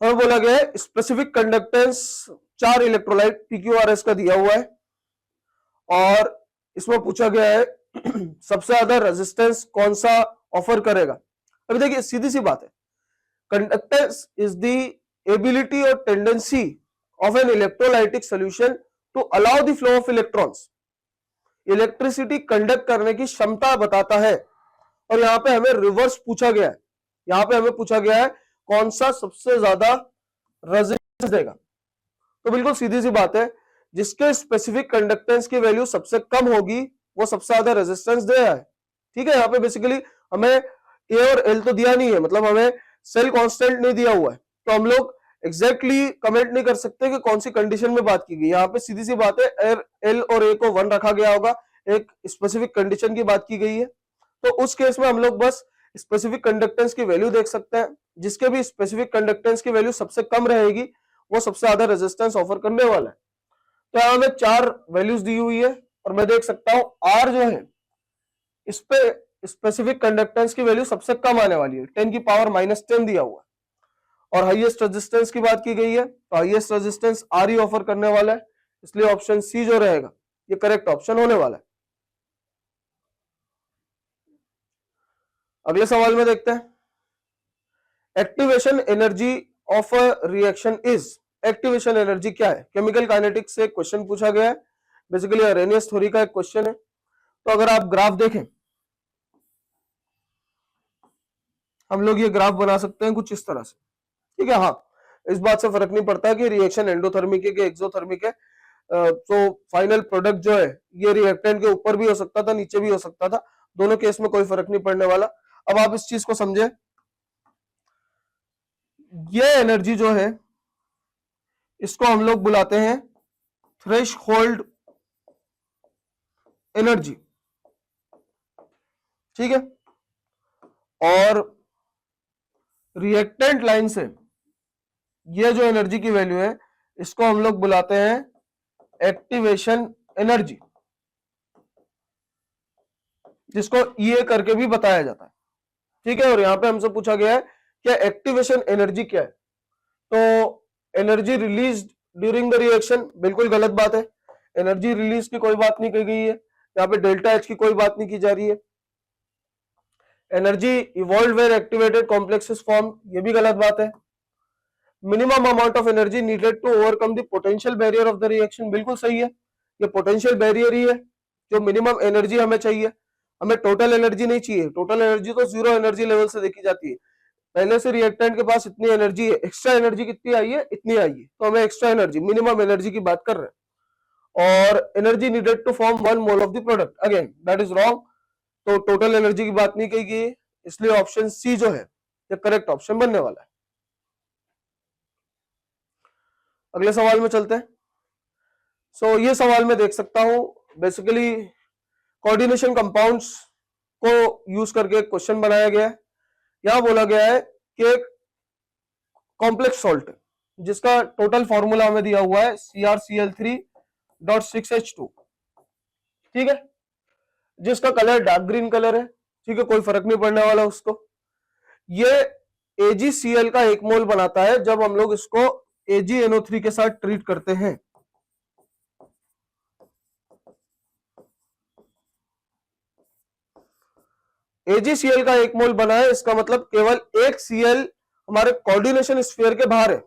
हमें बोला गया है स्पेसिफिक कंडक्टेंस 4 इलेक्ट्रोलाइट पीक्यूआरएस का दिया हुआ है और इसमें पूछा गया है सबसे ज्यादा रेजिस्टेंस कौन सा ऑफर करेगा। अभी देखिए सीधी सी बात है, कंडक्टेंस इज द एबिलिटी और tendency of an electrolytic solution to allow the flow of electrons. Electricity conduct करने की क्षमता बताता है, और यहां पे हमें रिवर्स पूछा गया है। यहां पे हमें पूछा गया है कौन सा सबसे ज्यादा रेजिस्टेंस देगा। तो बिल्कुल सीधी सी बात है, जिसके स्पेसिफिक कंडक्टेंस की वैल्यू सबसे कम होगी वो सबसे ज्यादा रेजिस्टेंस दे रहा है। ठीक है, यहाँ पे बेसिकली हमें ए और एल तो दिया नहीं है, मतलब हमें सेल कांस्टेंट नहीं दिया हुआ है, तो हम लोग एग्जैक्टली कमेंट नहीं कर सकते कि कौन सी कंडीशन में बात की गई। यहाँ पे सीधी सी बात है एल और ए को 1 रखा गया होगा, एक स्पेसिफिक कंडीशन की बात की गई है, तो उस केस में हम लोग बस स्पेसिफिक कंडक्टेंस की वैल्यू देख सकते हैं। जिसके भी स्पेसिफिक कंडक्टेंस की वैल्यू सबसे कम रहेगी वो सबसे ज्यादा रेजिस्टेंस ऑफर करने वाला है। तो यहां हमें 4 वैल्यूज दी हुई है, और मैं देख सकता हूं आर जो है इस पे स्पेसिफिक कंडक्टेंस की वैल्यू सबसे कम आने वाली है, 10⁻⁻10 दिया हुआ है। और हाईएस्ट रेजिस्टेंस की बात की गई है तो हाईएस्ट रेजिस्टेंस आर ही ऑफर करने वाला है, इसलिए ऑप्शन सी जो रहेगा ये करेक्ट ऑप्शन होने वाला है। अगले सवाल में देखते हैं, activation energy of a reaction is, activation energy क्या है? केमिकल काइनेटिक्स से क्वेश्चन पूछा गया है, बेसिकली अरेनियस थ्योरी का एक क्वेश्चन है। तो अगर आप ग्राफ देखें, हम लोग ये ग्राफ बना सकते हैं कुछ इस तरह से, ठीक है। हाँ, इस बात से फर्क नहीं पड़ता कि रिएक्शन एंडोथर्मिक है कि एक्सोथर्मिक है, तो फाइनल प्रोडक्ट जो है ये रिएक्टेंट के ऊपर भी हो सकता था, नीचे भी हो सकता था, दोनों केस में कोई फर्क नहीं पड़ने वाला। अब आप इस चीज को समझे, ये एनर्जी जो है इसको हम लोग बुलाते हैं थ्रेशहोल्ड एनर्जी, ठीक है। और रिएक्टेंट लाइन से ये जो एनर्जी की वैल्यू है इसको हम लोग बुलाते हैं एक्टिवेशन एनर्जी, जिसको ईए करके भी बताया जाता है, ठीक है। और यहां पे हमसे पूछा गया है कि एक्टिवेशन एनर्जी क्या है, तो energy release during the reaction, बिल्कुल गलत बात है। एनर्जी रिलीज की कोई बात नहीं कही गई है, यहाँ पे डेल्टा एच की कोई बात नहीं की जा रही है। Energy evolve where activated complexes form, ये भी गलत बात है। Minimum amount of energy needed to overcome the potential barrier of the reaction, बिल्कुल सही है। ये पोटेंशियल बैरियर ही है जो मिनिमम एनर्जी हमें चाहिए, हमें टोटल एनर्जी नहीं चाहिए। टोटल एनर्जी तो जीरो एनर्जी लेवल से देखी जाती है, पहले से रिएक्टेंट के पास इतनी एनर्जी है, एक्स्ट्रा एनर्जी कितनी आई है, इतनी आई है, तो हमें एक्स्ट्रा एनर्जी, मिनिमम एनर्जी की बात कर रहे हैं। और energy needed to form 1 mole of the product, again that is wrong, तो टोटल एनर्जी की बात नहीं कही गई, इसलिए ऑप्शन सी जो है ये करेक्ट ऑप्शन बनने वाला है। अगले सवाल में चलते हैं। सो ये सवाल में देख सकता हूं, बेसिकली कोऑर्डिनेशन कंपाउंड्स को यूज करके क्वेश्चन बनाया गया है। यहां बोला गया है कि कॉम्प्लेक्स सॉल्ट जिसका टोटल फॉर्मूला हमें दिया हुआ है CrCl3.6H2, ठीक है, जिसका कलर डार्क ग्रीन कलर है, ठीक है, कोई फर्क नहीं पड़ने वाला उसको। ये AgCl का 1 मोल बनाता है जब हम लोग इसको AgNO3 के साथ ट्रीट करते हैं। AgCl का 1 मोल बना है, इसका मतलब केवल एक Cl हमारे कोऑर्डिनेशन स्फीयर के बाहर है,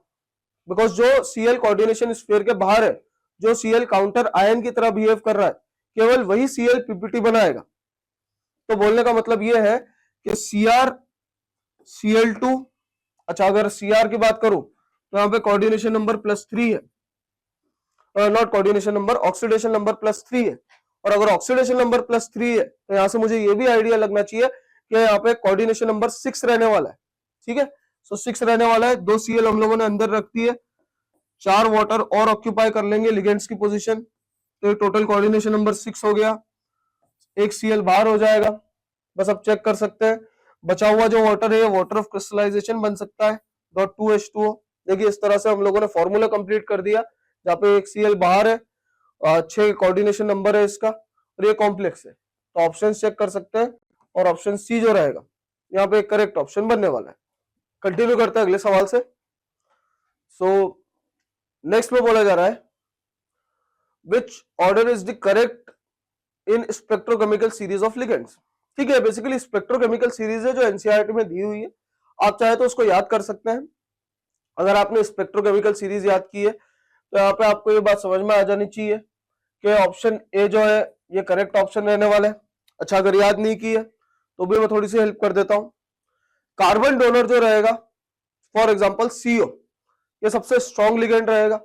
बिकॉज जो Cl कोऑर्डिनेशन स्फीयर के बाहर है, जो Cl काउंटर आयन की तरह बिहेव कर रहा है, केवल वही Cl पीपीटी बनाएगा। तो बोलने का मतलब यह है कि CrCl2, अच्छा अगर Cr की बात करूं तो यहां पे कोऑर्डिनेशन नंबर +3 है, not coordination number, oxidation number +3 है। और अगर ऑक्सीडेशन नंबर +3 है तो यहां से मुझे ये भी आइडिया लगना चाहिए कि यहाँ पे कोऑर्डिनेशन नंबर 6 रहने वाला है, ठीक है। सो 6 रहने वाला है, 2 Cl हम लोगों ने अंदर रख दी है, 4 वाटर और ऑक्यूपाई कर लेंगे लिगेंड्स की पोजीशन, तो टोटल कोऑर्डिनेशन नंबर 6 हो गया, एक Cl बाहर हो जाएगा। बस अब चेक कर सकते हैं, बचा हुआ जो वाटर है वाटर ऑफ क्रिस्टलाइजेशन बन सकता है .2H2O। देखिए इस तरह से हम लोगों ने फॉर्मूला कंप्लीट कर दिया, जहाँ पे एक Cl बाहर है, 6 कोऑर्डिनेशन नंबर है इसका, और ये कॉम्प्लेक्स है, तो ऑप्शन चेक कर सकते हैं, और ऑप्शन सी जो रहेगा यहाँ पे एक करेक्ट ऑप्शन बनने वाला है। कंटिन्यू करते हैं अगले सवाल से। सो नेक्स्ट में बोला जा रहा है, which order is the correct in spectrochemical series of ligands, ठीक है। बेसिकली स्पेक्ट्रोकेमिकल सीरीज है जो एनसीईआरटी में दी हुई है, आप चाहे तो उसको याद कर सकते हैं। अगर आपने स्पेक्ट्रोकेमिकल सीरीज याद की है तो यहाँ पे आपको ये बात समझ में आ जानी चाहिए कि ऑप्शन ए जो है ये करेक्ट ऑप्शन रहने वाला है। अच्छा अगर याद नहीं की है तो भी मैं थोड़ी सी हेल्प कर देता हूं। कार्बन डोनर जो रहेगा, फॉर एग्जांपल CO, ये सबसे स्ट्रॉन्ग लिगेंड रहेगा।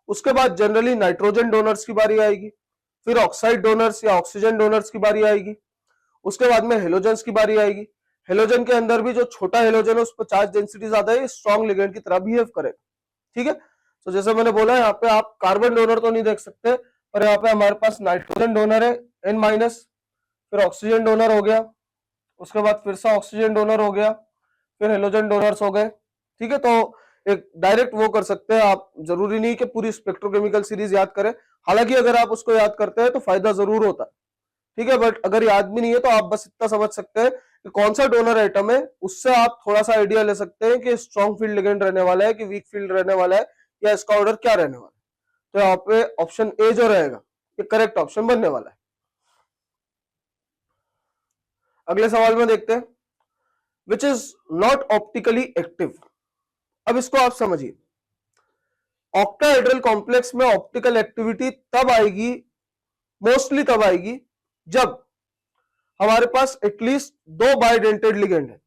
उसके बाद जनरली नाइट्रोजन डोनर्स की बारी आएगी, फिर ऑक्साइड डोनर्स या ऑक्सीजन डोनर्स की बारी आएगी, उसके बाद में हेलोजन्स की बारी आएगी। हेलोजन के अंदर भी जो छोटा हेलोजन है उस पर चार्ज डेंसिटी ज्यादा है, स्ट्रॉन्ग लिगेंड की तरह बिहेव करेगा, ठीक है। तो जैसे मैंने बोला यहाँ पे आप कार्बन डोनर तो नहीं देख सकते, पर यहाँ पे हमारे पास नाइट्रोजन डोनर है N-, फिर ऑक्सीजन डोनर हो गया, उसके बाद फिर से ऑक्सीजन डोनर हो गया, फिर हेलोजन डोनर्स हो गए, ठीक है। तो एक डायरेक्ट वो कर सकते हैं आप, जरूरी नहीं कि पूरी स्पेक्ट्रोकेमिकल सीरीज याद करें, हालांकि अगर आप उसको याद करते हैं तो फायदा जरूर होता है, ठीक है। बट अगर याद भी नहीं है तो आप बस इतना समझ सकते हैं कि कौन सा डोनर आइटम है, उससे आप थोड़ा सा आइडिया ले सकते हैं कि स्ट्रॉन्ग फील्ड लिगेंड रहने वाला है कि वीक फील्ड रहने वाला है, या इसका ऑर्डर क्या रहने वाला है। तो यहाँ पे ऑप्शन ए जो रहेगा ये करेक्ट ऑप्शन बनने वाला है। अगले सवाल में देखते हैं, which is not optically active. अब इसको आप समझिए, ऑक्टाहेड्रल कॉम्प्लेक्स में ऑप्टिकल एक्टिविटी तब आएगी, मोस्टली तब आएगी जब हमारे पास एटलीस्ट 2 बाइडेंटेड लिगेंड है।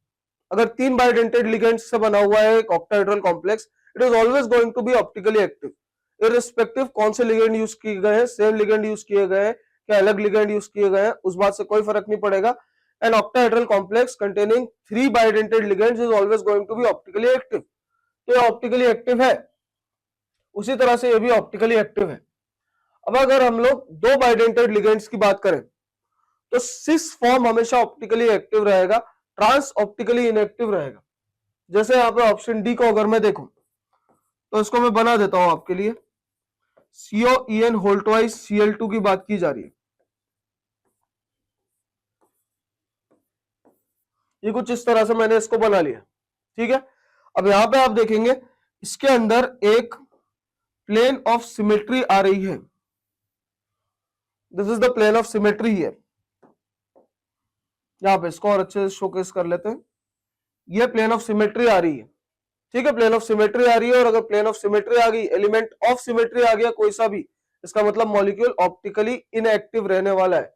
अगर 3 बाइडेंटेड लिगेंड से बना हुआ है एक octahedral complex, it is always going to be optically active, irrespective कौन से लिगेंड यूज किए गए हैं, सेम लिगेंड यूज किए गए हैं क्या अलग लिगेंड यूज किए गए हैं, उस बात से कोई फर्क नहीं पड़ेगा। An octahedral complex containing 3 bidentate ligands is always going to be optically active. तो ये ऑप्टिकली एक्टिव है, उसी तरह से ये भी ऑप्टिकली एक्टिव है। अब अगर हम लोग 2 बाइडेंटेड लिगेंड्स की बात करें तो सिस फॉर्म हमेशा ऑप्टिकली एक्टिव रहेगा, ट्रांस ऑप्टिकली इनएक्टिव रहेगा। जैसे यहाँ पे ऑप्शन डी को अगर मैं देखूं तो इसको मैं बना देता हूं आपके लिए, COEN होल ट्वाइस Cl2 की बात की जा रही है। ये कुछ इस तरह से मैंने इसको बना लिया, ठीक है। अब यहां पे आप देखेंगे इसके अंदर एक प्लेन ऑफ सिमेट्री आ रही है, this is the plane of symmetry है। यहां पे इसको और अच्छे से शोकेस कर लेते हैं, ये प्लेन ऑफ सिमेट्री आ रही है, ठीक है। प्लेन ऑफ सिमेट्री आ रही है, और अगर प्लेन ऑफ सिमेट्री आ गई, एलिमेंट ऑफ सिमेट्री आ गया कोई सा भी, इसका मतलब मॉलिक्यूल ऑप्टिकली इनएक्टिव रहने वाला है।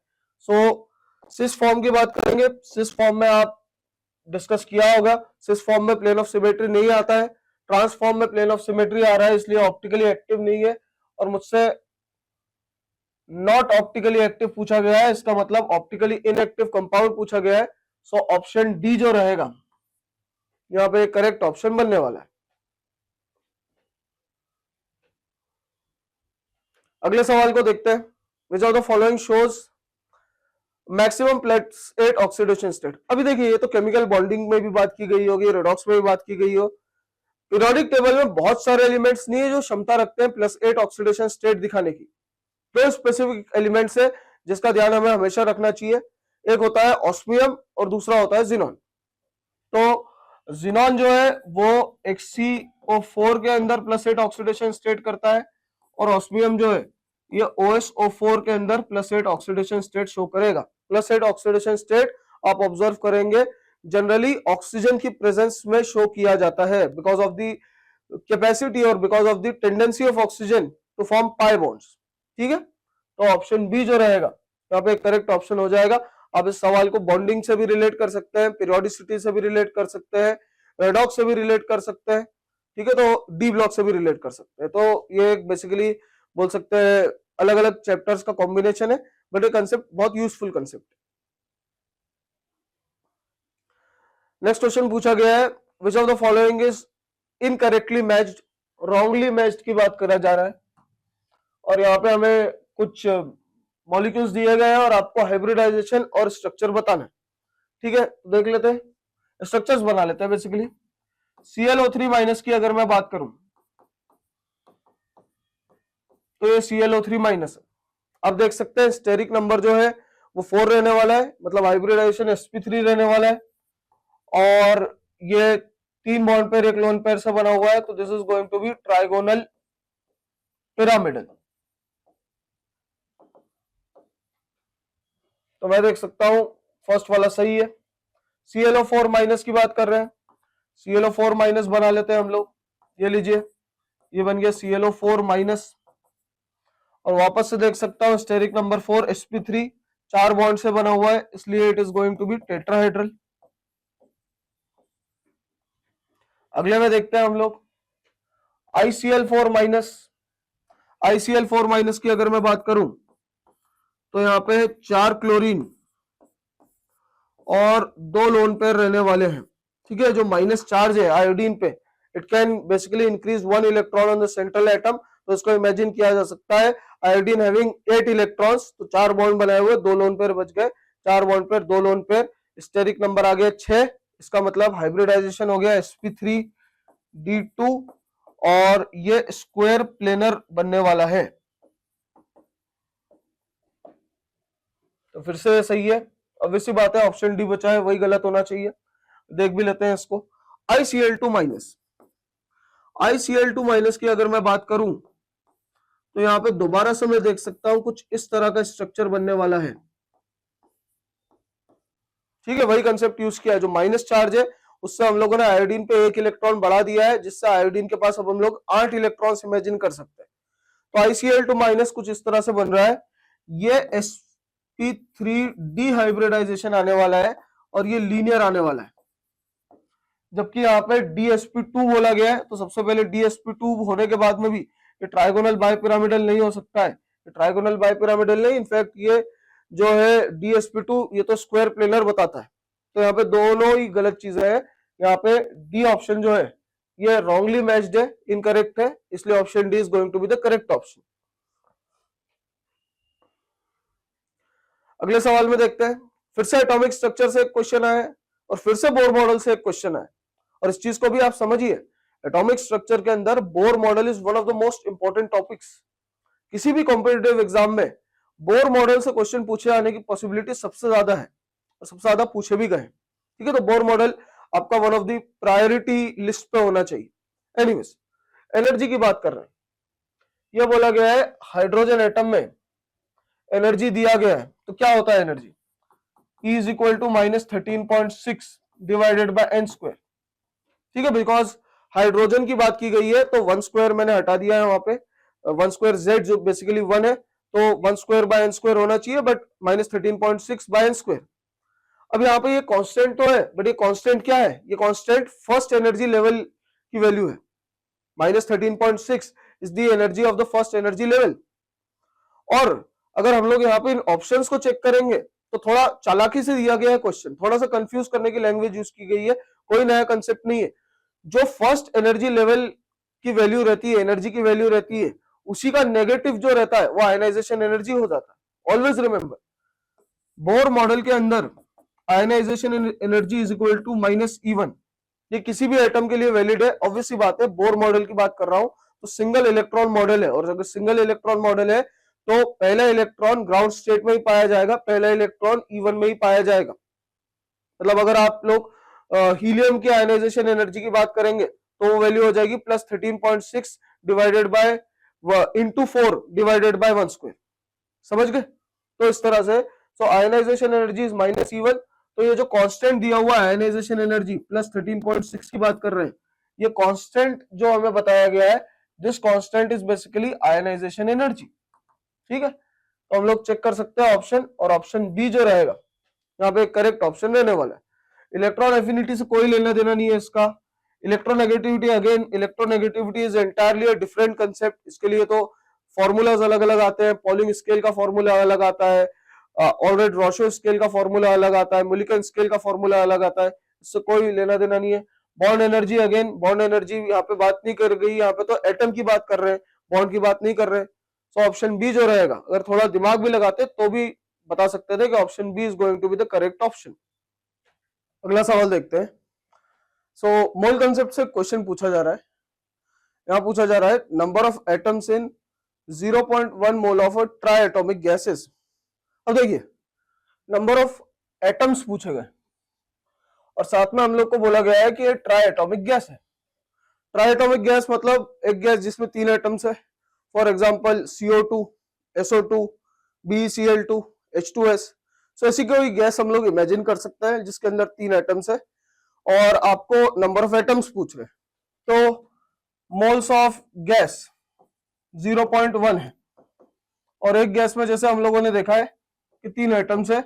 सो सिस फॉर्म की बात करेंगे, सिस फॉर्म में आप डिस्कस किया होगा, सिस फॉर्म में प्लेन ऑफ सिमेट्री नहीं आता है, ट्रांसफॉर्म में प्लेन ऑफ सिमेट्री आ रहा है, इसलिए ऑप्टिकली एक्टिव नहीं है। और मुझसे नॉट ऑप्टिकली एक्टिव पूछा गया है, इसका मतलब ऑप्टिकली इनएक्टिव कंपाउंड पूछा गया है। सो ऑप्शन डी जो रहेगा यहां पे करेक्ट ऑप्शन बनने वाला है। अगले सवाल को देखते हैं, which of the following shows maximum plate oxidation state. अभी देखिए ये तो केमिकल बॉन्डिंग में भी बात की गई होगी, रेडॉक्स में भी बात की गई हो। पीरियोडिक टेबल में बहुत सारे एलिमेंट्स नहीं है जो क्षमता रखते हैं +8 ऑक्सीडेशन स्टेट दिखाने की। दो स्पेसिफिक एलिमेंट्स है जिसका ध्यान हमें हमेशा रखना चाहिए, एक होता है ऑस्मियम और दूसरा होता है जिनॉन। तो जिनॉन जो है वो HCO4 के अंदर +8 ऑक्सीडेशन स्टेट करता है, और ऑस्मियम जो है ये OSO4 के अंदर +8 ऑक्सीडेशन स्टेट शो करेगा। +8 ऑक्सीडेशन स्टेट आप ऑब्जर्व करेंगे जनरली ऑक्सीजन की प्रेजेंस में शो किया जाता है, बिकॉज ऑफ द कैपेसिटी और because of the tendency of oxygen to form pi bonds, ठीक है। तो ऑप्शन बी जो रहेगा यहाँ पे करेक्ट ऑप्शन हो जाएगा। आप इस सवाल को बॉन्डिंग से भी रिलेट कर सकते हैं, पीरियोडिसिटी से भी रिलेट कर सकते हैं, रेडॉक्स से भी रिलेट कर सकते हैं, ठीक है। तो डी ब्लॉक से भी रिलेट कर सकते हैं। तो ये बेसिकली बोल सकते हैं अलग अलग चैप्टर्स का कॉम्बिनेशन है, बट ये कंसेप्ट बहुत यूजफुल कंसेप्ट है। नेक्स्ट क्वेश्चन पूछा गया है, which of the following is incorrectly matched, wrongly matched की बात करा जा रहा है, और यहाँ पे हमें कुछ मॉलिक्यूल्स दिए गए हैं और आपको हाइब्रिडाइजेशन और स्ट्रक्चर बताना है, ठीक है। देख लेते हैं, स्ट्रक्चर्स बना लेते हैं बेसिकली। ClO3- की अगर मैं बात करूं तो ये ClO3- है। अब देख सकते हैं स्टेरिक नंबर जो है वो 4 रहने वाला है, मतलब हाइब्रिडाइजेशन sp3 रहने वाला है, और ये 3 बॉन्ड पेयर एक लोन पेयर से बना हुआ है, तो this is going to be trigonal pyramidal. तो मैं देख सकता हूं फर्स्ट वाला सही है। ClO4- की बात कर रहे हैं, ClO4- बना लेते हैं हम लोग। ये लीजिए, ये बन गया ClO4-, और वापस से देख सकता हूं स्टेरिक नंबर 4 sp3 4 बॉन्ड से बना हुआ है, इसलिए it is going to be tetrahedral. अगले में देखते हैं हम लोग ICl4-। ICl4- की अगर मैं बात करूं तो यहाँ पे 4 क्लोरीन और 2 लोन पेयर रहने वाले हैं, ठीक है। जो माइनस चार्ज है आयोडीन पे, it can basically increase 1 electron on the central atom. तो इसको इमेजिन किया जा सकता है आयोडीन हैविंग 8 इलेक्ट्रॉन्स, तो 4 बॉन्ड बनाए हुए, 2 लोन पेयर बच गए, 4 bond pair 2 lone pair, steric number आ गया 6। इसका मतलब हाइब्रिडाइजेशन हो गया sp3 D2 और ये स्क्वायर प्लेनर बनने वाला है। तो फिर से सही है, ऑब्वियसली बात है, ऑप्शन डी बचा है, वही गलत होना चाहिए। देख भी लेते हैं इसको। ICl2 माइनस, ICl2 माइनस की अगर मैं बात करूं तो यहां पे दोबारा से मैं देख सकता हूं कुछ इस तरह का स्ट्रक्चर बनने वाला है। ठीक है, वही कंसेप्ट यूज किया है, जो माइनस चार्ज है उससे हम लोगों ने आयोडीन पे एक इलेक्ट्रॉन बढ़ा दिया है, जिससे आयोडीन के पास अब हम लोग 8 इलेक्ट्रॉन्स इमेजिन कर सकते हैं। तो ICl2 माइनस कुछ इस तरह से बन रहा है, ये sp3 डिहाइब्रिडाइजेशन आने वाला है और ये लीनियर आने वाला है। जबकि यहाँ पे DsP2 बोला गया है, तो सबसे पहले DsP2 होने के बाद में भी ये ट्राइगोनल बाइपिरामिडल नहीं हो सकता है, ये ट्राइगोनल बाइपिरामिडल नहीं, इनफैक्ट ये जो है DsP2 ये तो स्क्वायर प्लेनर बताता है। तो यहाँ पे दोनों ही गलत चीजें हैं, यहाँ पे डी ऑप्शन जो है ये रॉन्गली मैच्ड है, इनकरेक्ट है, इसलिए option D is going to be the correct option. अगले सवाल में देखते हैं, फिर से एटॉमिक स्ट्रक्चर से एक क्वेश्चन आया है और फिर से बोर मॉडल से एक क्वेश्चन आया, और इस चीज को भी आप समझिए, एटॉमिक स्ट्रक्चर के अंदर Bohr model is one of the most important topics. किसी भी कॉम्पिटिटिव एग्जाम में बोर मॉडल से क्वेश्चन पूछे आने की पॉसिबिलिटी सबसे ज्यादा है और सबसे ज्यादा पूछे भी गए। ठीक है, तो बोर मॉडल आपका one of the priority list पे होना चाहिए। एनीवेज, एनर्जी की बात कर रहे हैं, यह बोला गया है हाइड्रोजन एटम में एनर्जी दिया गया है, तो क्या होता है energy, E is equal to -13.6 divided by n square. ठीक है, बिकॉज हाइड्रोजन की बात की गई है तो 1 स्क्वायर मैंने हटा दिया है, वहां पे 1 स्क्वायर z जो बेसिकली 1 है, तो 1 स्क्वायर बाय n स्क्वायर होना चाहिए, बट -13.6 बाय n स्क्वायर। अब यहाँ पे ये कांस्टेंट तो है, बट ये कांस्टेंट क्या है, ये कांस्टेंट फर्स्ट एनर्जी लेवल की वैल्यू है। -13.6 is the energy of the first energy level. और अगर हम लोग यहाँ पे इन ऑप्शंस को चेक करेंगे तो थोड़ा चालाकी से दिया गया है क्वेश्चन, थोड़ा सा कंफ्यूज करने की लैंग्वेज यूज की गई है, कोई नया कंसेप्ट नहीं है। जो फर्स्ट एनर्जी लेवल की वैल्यू रहती है, एनर्जी की वैल्यू रहती है, उसी का नेगेटिव जो रहता है वो आयनाइजेशन एनर्जी हो जाता है। ऑलवेज रिमेंबर, बोर मॉडल के अंदर ionisation energy is equal to -E1, ये किसी भी एटम के लिए वैलिड है। ऑब्वियसली बात है, बोर मॉडल की बात कर रहा हूं तो सिंगल इलेक्ट्रॉन मॉडल है, और अगर सिंगल इलेक्ट्रॉन मॉडल है तो पहला इलेक्ट्रॉन ग्राउंड स्टेट में ही पाया जाएगा, पहला इलेक्ट्रॉन E1 में ही पाया जाएगा। मतलब अगर आप लोग हीलियम की आयनाइजेशन एनर्जी की बात करेंगे तो वो वैल्यू हो जाएगी +13.6 divided bye into 4 divided by 1 square. समझ गए? तो इस तरह से, सो आयनाइजेशन एनर्जी इज -E1। तो ये जो कांस्टेंट दिया हुआ है आयनाइजेशन एनर्जी +13.6 की बात कर रहे हैं, ये कांस्टेंट जो हमें बताया गया है, this constant is basically ionisation energy. ठीक है, तो हम लोग चेक कर सकते हैं ऑप्शन, और ऑप्शन बी जो रहेगा यहाँ पे करेक्ट ऑप्शन रहने वाला है। इलेक्ट्रॉन एफिनिटी से कोई लेना देना नहीं है इसका। Electronegativity, again electronegativity is entirely a different concept, इसके लिए तो फॉर्मूलाज अलग अलग आते हैं, पॉलिंग स्केल का फॉर्मूला अलग आता है, ऑलरेड रोशो स्केल का फॉर्मूला अलग आता है, मिलिकन स्केल का फॉर्मूला अलग आता है, इससे कोई लेना देना नहीं है। Bond energy, again bond energy यहाँ पे बात नहीं कर गई, यहाँ पे तो एटम की बात कर रहे हैं, बॉन्ड की बात नहीं कर रहे हैं। सो ऑप्शन बी जो रहेगा, अगर थोड़ा दिमाग भी लगाते तो भी बता सकते थे कि option B is going to be the correct option. अगला सवाल देखते हैं। सो मोल कंसेप्ट से क्वेश्चन पूछा जा रहा है, यहां पूछा जा रहा है number of atoms in 0.1 mole of try atomic gases. अब देखिए, नंबर ऑफ एटम्स पूछे गए और साथ में हम लोग को बोला गया है कि ये ट्राई एटॉमिक गैस है। ट्राई एटॉमिक गैस मतलब एक गैस जिसमें 3 एटम्स है, for example CO2, SO2, BeCl2, H2S। सो ऐसी कोई गैस हम लोग इमेजिन कर सकते हैं जिसके अंदर 3 एटम्स है और आपको नंबर ऑफ एटम्स पूछ रहे हैं। तो मोल्स ऑफ गैस 0.1 है और एक गैस में जैसे हम लोगों ने देखा है कि 3 एटम्स है,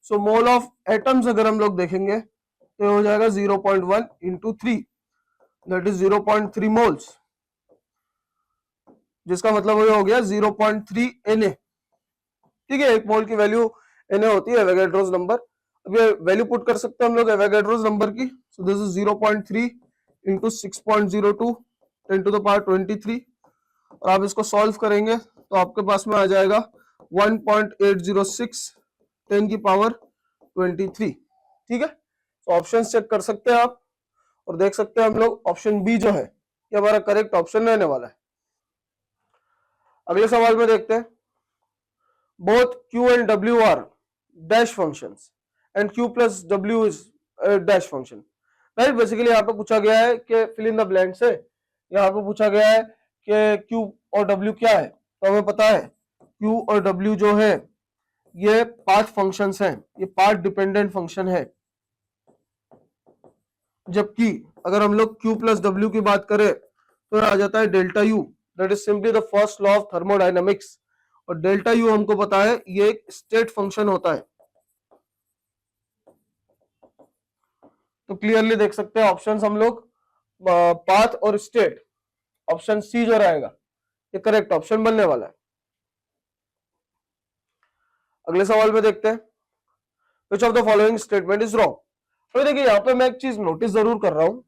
सो मोल ऑफ एटम्स अगर हम लोग देखेंगे तो हो जाएगा 0.1 इंटू 3, दैट इज 0.3 मोल्स, जिसका मतलब ये हो गया 0.3 Na। ठीक है, एक मोल की वैल्यू Na होती है, एवोगाड्रोस नंबर। अब ये वैल्यू पुट कर सकते हैं हम लोग एवोगाड्रोस नंबर की, so this is 0.3 into 6.02 10 to the power 23, और आप इसको सॉल्व करेंगे तो आपके पास में आ जाएगा 1.806 10 की पावर 23। ठीक है, तो ऑप्शन चेक कर सकते हैं आप, और देख सकते हैं हम लोग ऑप्शन बी जो है ये हमारा करेक्ट ऑप्शन रहने वाला है। अगले सवाल में देखते हैं, both q and w are dash functions and q plus w is a dash function, right. Basically यहाँ पे पूछा गया है कि फिल इन द ब्लैंक्स है, यहाँ पे पूछा गया है कि q और w क्या है, तो हमें पता है q और w जो है ये पाथ फंक्शंस हैं, ये पाथ डिपेंडेंट फंक्शन है। जबकि अगर हम लोग q प्लस w की बात करें तो आ जाता है delta u, that is simply the first law of thermodynamics. और डेल्टा यू हमको पता है ये एक स्टेट फंक्शन होता है। तो क्लियरली देख सकते हैं ऑप्शंस हम लोग पाथ और स्टेट, ऑप्शन सी जो रहेगा ये करेक्ट ऑप्शन बनने वाला है। अगले सवाल में देखते हैं, which of the following statement is wrong. तो देखिए यहाँ पे मैं एक चीज नोटिस जरूर कर रहा हूं,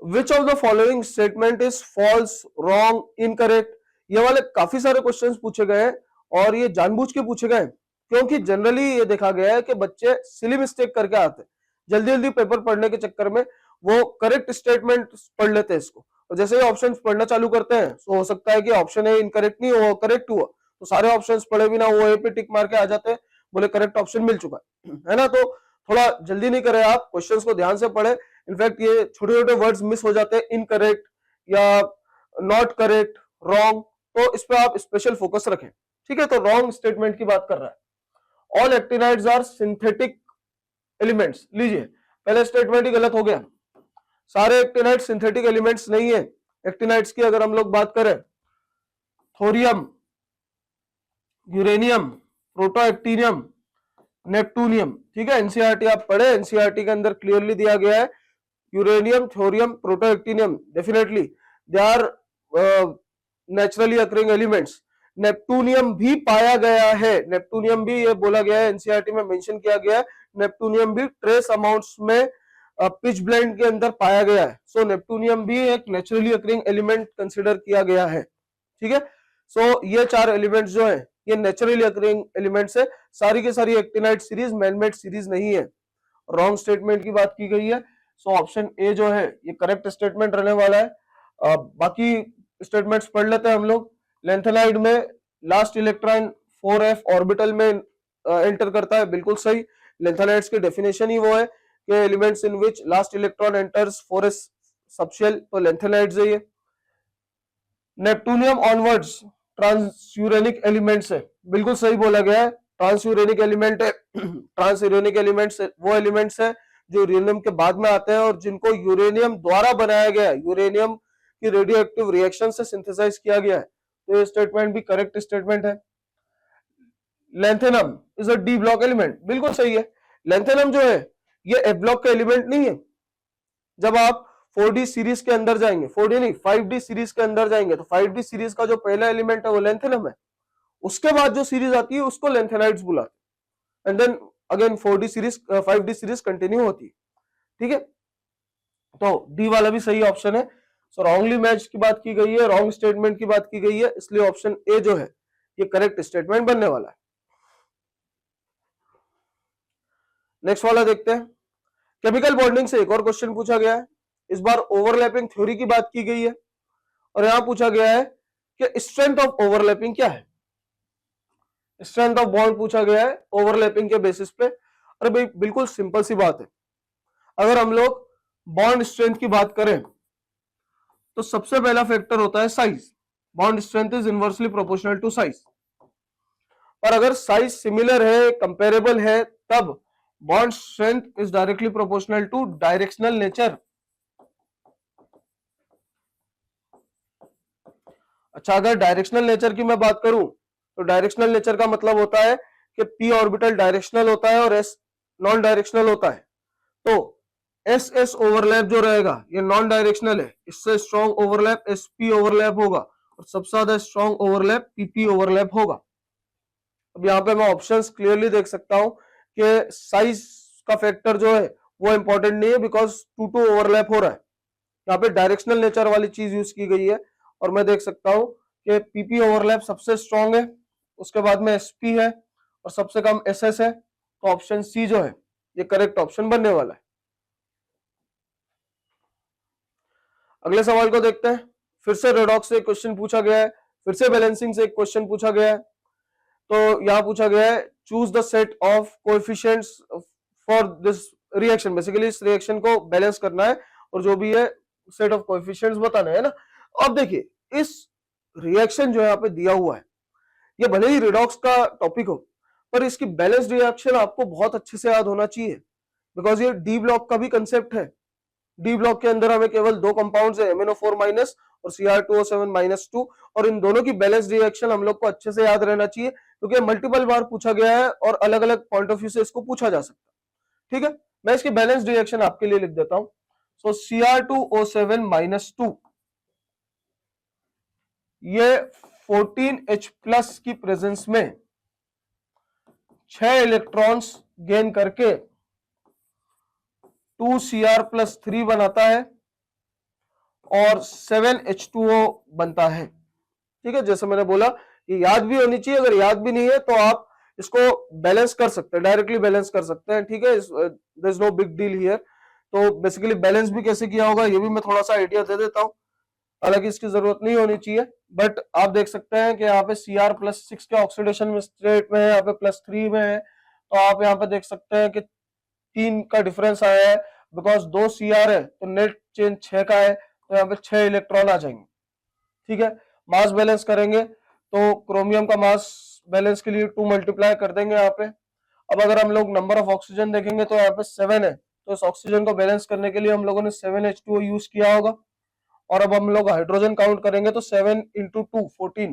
which of the following statement is false, wrong, incorrect. ये वाले काफी सारे क्वेश्चंस पूछे गए हैं और ये जानबूझ के पूछे गए हैं, क्योंकि जनरली ये देखा गया है कि बच्चे सिली मिस्टेक करके आते हैं, जल्दी जल्दी पेपर पढ़ने के चक्कर में वो करेक्ट स्टेटमेंट पढ़ लेते हैं इसको, और जैसे ही ऑप्शन पढ़ना चालू करते हैं तो हो सकता है कि ऑप्शन ए इनकरेक्ट नहीं हो, करेक्ट हुआ, तो सारे ऑप्शन पढ़े बिना वो ए पे टिक मार के आ जाते हैं, बोले करेक्ट ऑप्शन मिल चुका है ना। तो थोड़ा जल्दी नहीं करें आप, क्वेश्चंस को ध्यान से पढ़े। इनफैक्ट ये छोटे छोटे वर्ड्स मिस हो जाते हैं, इनकरेक्ट या नॉट करेक्ट, रॉन्ग, तो इस पे आप स्पेशल फोकस रखें, ठीक है। तो रॉन्ग स्टेटमेंट की बात कर रहा है, all actinides are synthetic elements. लीजिए पहले स्टेटमेंट ही गलत हो गया, सारे एक्टिनाइड सिंथेटिक एलिमेंट्स नहीं है। एक्टिनाइड्स की अगर हम लोग बात करें, थोरियम, यूरेनियम, प्रोटोएक्टिनियम, नेप्टूनियम, ठीक है। एनसीईआरटी आप पढ़े, एनसीईआरटी के अंदर क्लियरली दिया गया है uranium, thorium, protactinium definitely they are naturally occurring elements. Neptunium भी पाया गया है, नेप्टूनियम भी ये बोला गया है, एनसीईआरटी में मेंशन किया गया है, नेप्टूनियम भी ट्रेस अमाउंट्स में पिच ब्लेंड के अंदर पाया गया है। सो नेप्टूनियम भी एक नेचुरली अकरिंग एलिमेंट कंसिडर किया गया है, ठीक है। सो ये चार एलिमेंट्स जो है ये नेचुरली अकरिंग एलिमेंट्स है, सारी की सारी एक्टिनाइड सीरीज मैनमेड सीरीज नहीं है। रॉन्ग स्टेटमेंट की बात की गई है, सो ऑप्शन ए जो है ये करेक्ट स्टेटमेंट रहने वाला है। बाकी स्टेटमेंट्स पढ़ लेते हैं हम लोग। लेंथेनाइड में लास्ट इलेक्ट्रॉन 4f ऑर्बिटल में एंटर करता है, बिल्कुल सही। लेंथेनाइड्स की डेफिनेशन ही वो है कि elements in which last electron enters 4s subshell, तो लेंथेनाइड्स है ये। नेप्टूनियम ऑनवर्ड्स ट्रांसयूरेनिक एलिमेंट्स है, बिल्कुल सही बोला गया है, ट्रांसयूरेनिक एलिमेंट है। ट्रांसयूरेनिक एलिमेंट्स वो एलिमेंट्स है जो यूरेनियम के बाद में आते हैं और जिनको यूरेनियम द्वारा बनाया गया है, यूरेनियम की रेडियो एक्टिव रिएक्शन से सिंथेसाइज किया गया है, तो ये स्टेटमेंट भी करेक्ट स्टेटमेंट है। Lanthanum is a D block element, बिल्कुल सही है। लेंथेनम जो है ये एफ ब्लॉक का एलिमेंट नहीं है। जब आप 4D सीरीज के अंदर जाएंगे, 4D नहीं 5D सीरीज के अंदर जाएंगे, तो 5D सीरीज का जो पहला एलिमेंट है वो लेंथेनम है, उसके बाद जो सीरीज आती है उसको लेंथेनाइड्स बुलाते हैं, and then again 4D series 5D series continue होती है, ठीक है। तो डी वाला भी सही ऑप्शन है। सो रॉन्गली मैच की बात की गई है, रॉन्ग स्टेटमेंट की बात की गई है, इसलिए ऑप्शन ए जो है ये करेक्ट स्टेटमेंट बनने वाला है। नेक्स्ट वाला देखते हैं, केमिकल बॉन्डिंग से एक और क्वेश्चन पूछा गया है। इस बार ओवरलैपिंग थ्योरी की बात की गई है और यहां पूछा गया है कि स्ट्रेंथ ऑफ ओवरलैपिंग क्या है। स्ट्रेंथ ऑफ बॉन्ड पूछा गया है ओवरलैपिंग के बेसिस पे। अरे भाई बिल्कुल सिंपल सी बात है, अगर हम लोग बॉन्ड स्ट्रेंथ की बात करें तो सबसे पहला फैक्टर होता है size. Bond strength is inversely proportional to size, और अगर साइज सिमिलर है, कंपेरेबल है, तब bond strength is directly proportional to directional nature. अच्छा, अगर डायरेक्शनल नेचर की मैं बात करूं तो डायरेक्शनल नेचर का मतलब होता है कि p ऑर्बिटल डायरेक्शनल होता है और s नॉन डायरेक्शनल होता है। तो एस एस ओवरलैप जो रहेगा ये नॉन डायरेक्शनल है, इससे स्ट्रॉन्ग ओवरलैप sp ओवरलैप होगा और सबसे ज्यादा स्ट्रॉन्ग ओवरलैप pp ओवरलैप होगा। अब यहाँ पे मैं ऑप्शंस क्लियरली देख सकता हूं कि साइज का फैक्टर जो है वो इंपॉर्टेंट नहीं है, बिकॉज टू टू ओवरलैप हो रहा है। यहाँ पे डायरेक्शनल नेचर वाली चीज यूज की गई है और मैं देख सकता हूं कि पीपी ओवरलैप सबसे स्ट्रॉन्ग है, उसके बाद में एसपी है और सबसे कम एसएस है। तो ऑप्शन सी जो है ये करेक्ट ऑप्शन बनने वाला है। अगले सवाल को देखते हैं। फिर से रेडॉक्स से एक क्वेश्चन पूछा गया है, फिर से बैलेंसिंग से एक क्वेश्चन पूछा गया है। तो यहां पूछा गया है choose the set of coefficients for this reaction. Basically इस रिएक्शन को बैलेंस करना है और जो भी है सेट ऑफ कोएफिशिएंट्स बताना है ना। अब देखिए इस रिएक्शन जो यहाँ पे दिया हुआ है, ये भले ही रिडॉक्स का टॉपिक हो पर इसकी बैलेंस रिएक्शन आपको बहुत अच्छे से याद होना चाहिए, बिकॉज ये डी ब्लॉक का भी कंसेप्ट है। डी ब्लॉक के अंदर हमें केवल दो कंपाउंड्स है, MnO4 माइनस और Cr2O7 माइनस 2, और इन दोनों की बैलेंस रिएक्शन हम लोग को अच्छे से याद रहना चाहिए क्योंकि मल्टीपल बार पूछा गया है और अलग अलग पॉइंट ऑफ व्यू से इसको पूछा जा सकता है। ठीक है, मैं इसकी बैलेंस रिएक्शन आपके लिए लिख देता हूं। सो Cr2O7 माइनस 2 ये 14H प्लस की प्रेजेंस में 6 इलेक्ट्रॉन्स गेन करके 2Cr प्लस 3 बनाता है और 7H2O बनता है। ठीक है, जैसे मैंने बोला ये याद भी होनी चाहिए, अगर याद भी नहीं है तो आप इसको बैलेंस कर सकते हैं, डायरेक्टली बैलेंस कर सकते हैं। ठीक है, there is no big deal here. तो बेसिकली बैलेंस भी कैसे किया होगा ये भी मैं थोड़ा सा आइडिया दे देता हूं, हालांकि इसकी जरूरत नहीं होनी चाहिए, बट आप देख सकते हैं कि यहाँ पे Cr+6 के ऑक्सीडेशन में स्टेट में है, यहाँ पे +3 में है। तो आप यहाँ पे देख सकते हैं कि 3 का डिफरेंस आया है, बिकॉज 2 Cr है तो नेट चेंज 6 का है, तो यहाँ पे 6 इलेक्ट्रॉन आ जाएंगे। ठीक है, मास बैलेंस करेंगे तो क्रोमियम का मास बैलेंस के लिए 2 मल्टीप्लाई कर देंगे यहाँ पे। अब अगर हम लोग नंबर ऑफ ऑक्सीजन देखेंगे तो यहाँ पे 7 है, तो इस ऑक्सीजन को बैलेंस करने के लिए हम लोगों ने 7H2O यूज किया होगा। और अब हम लोग हाइड्रोजन काउंट करेंगे तो 7 × 2 14,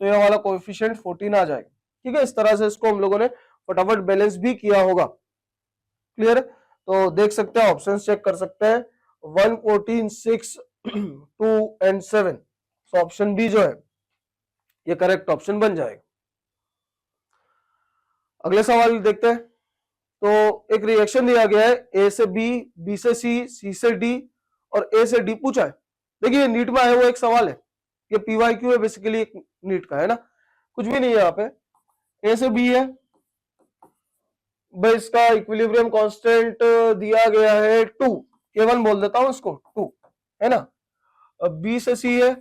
तो ये वाला कोएफिशिएंट 14 आ जाएगा। ठीक है, इस तरह से इसको हम लोगों ने फटाफट बैलेंस भी किया होगा। क्लियर है, तो देख सकते हैं, ऑप्शन चेक कर सकते हैं 1 14 6 2 एंड 7। सो ऑप्शन बी जो है ये करेक्ट ऑप्शन बन जाएगा। अगले सवाल देखते हैं। तो एक रिएक्शन दिया गया है ए से बी, बी से सी से डी और ए से डी पूछा है। देखिए नीट में आया हुआ एक सवाल है, ये PYQ है, बेसिकली एक नीट का है ना, कुछ भी नहीं है यहाँ पे। ए से बी है भाई, इसका इक्विलिब्रियम कांस्टेंट दिया गया है 2, केवल बोल देता हूं इसको 2 है ना। अब बी से सी है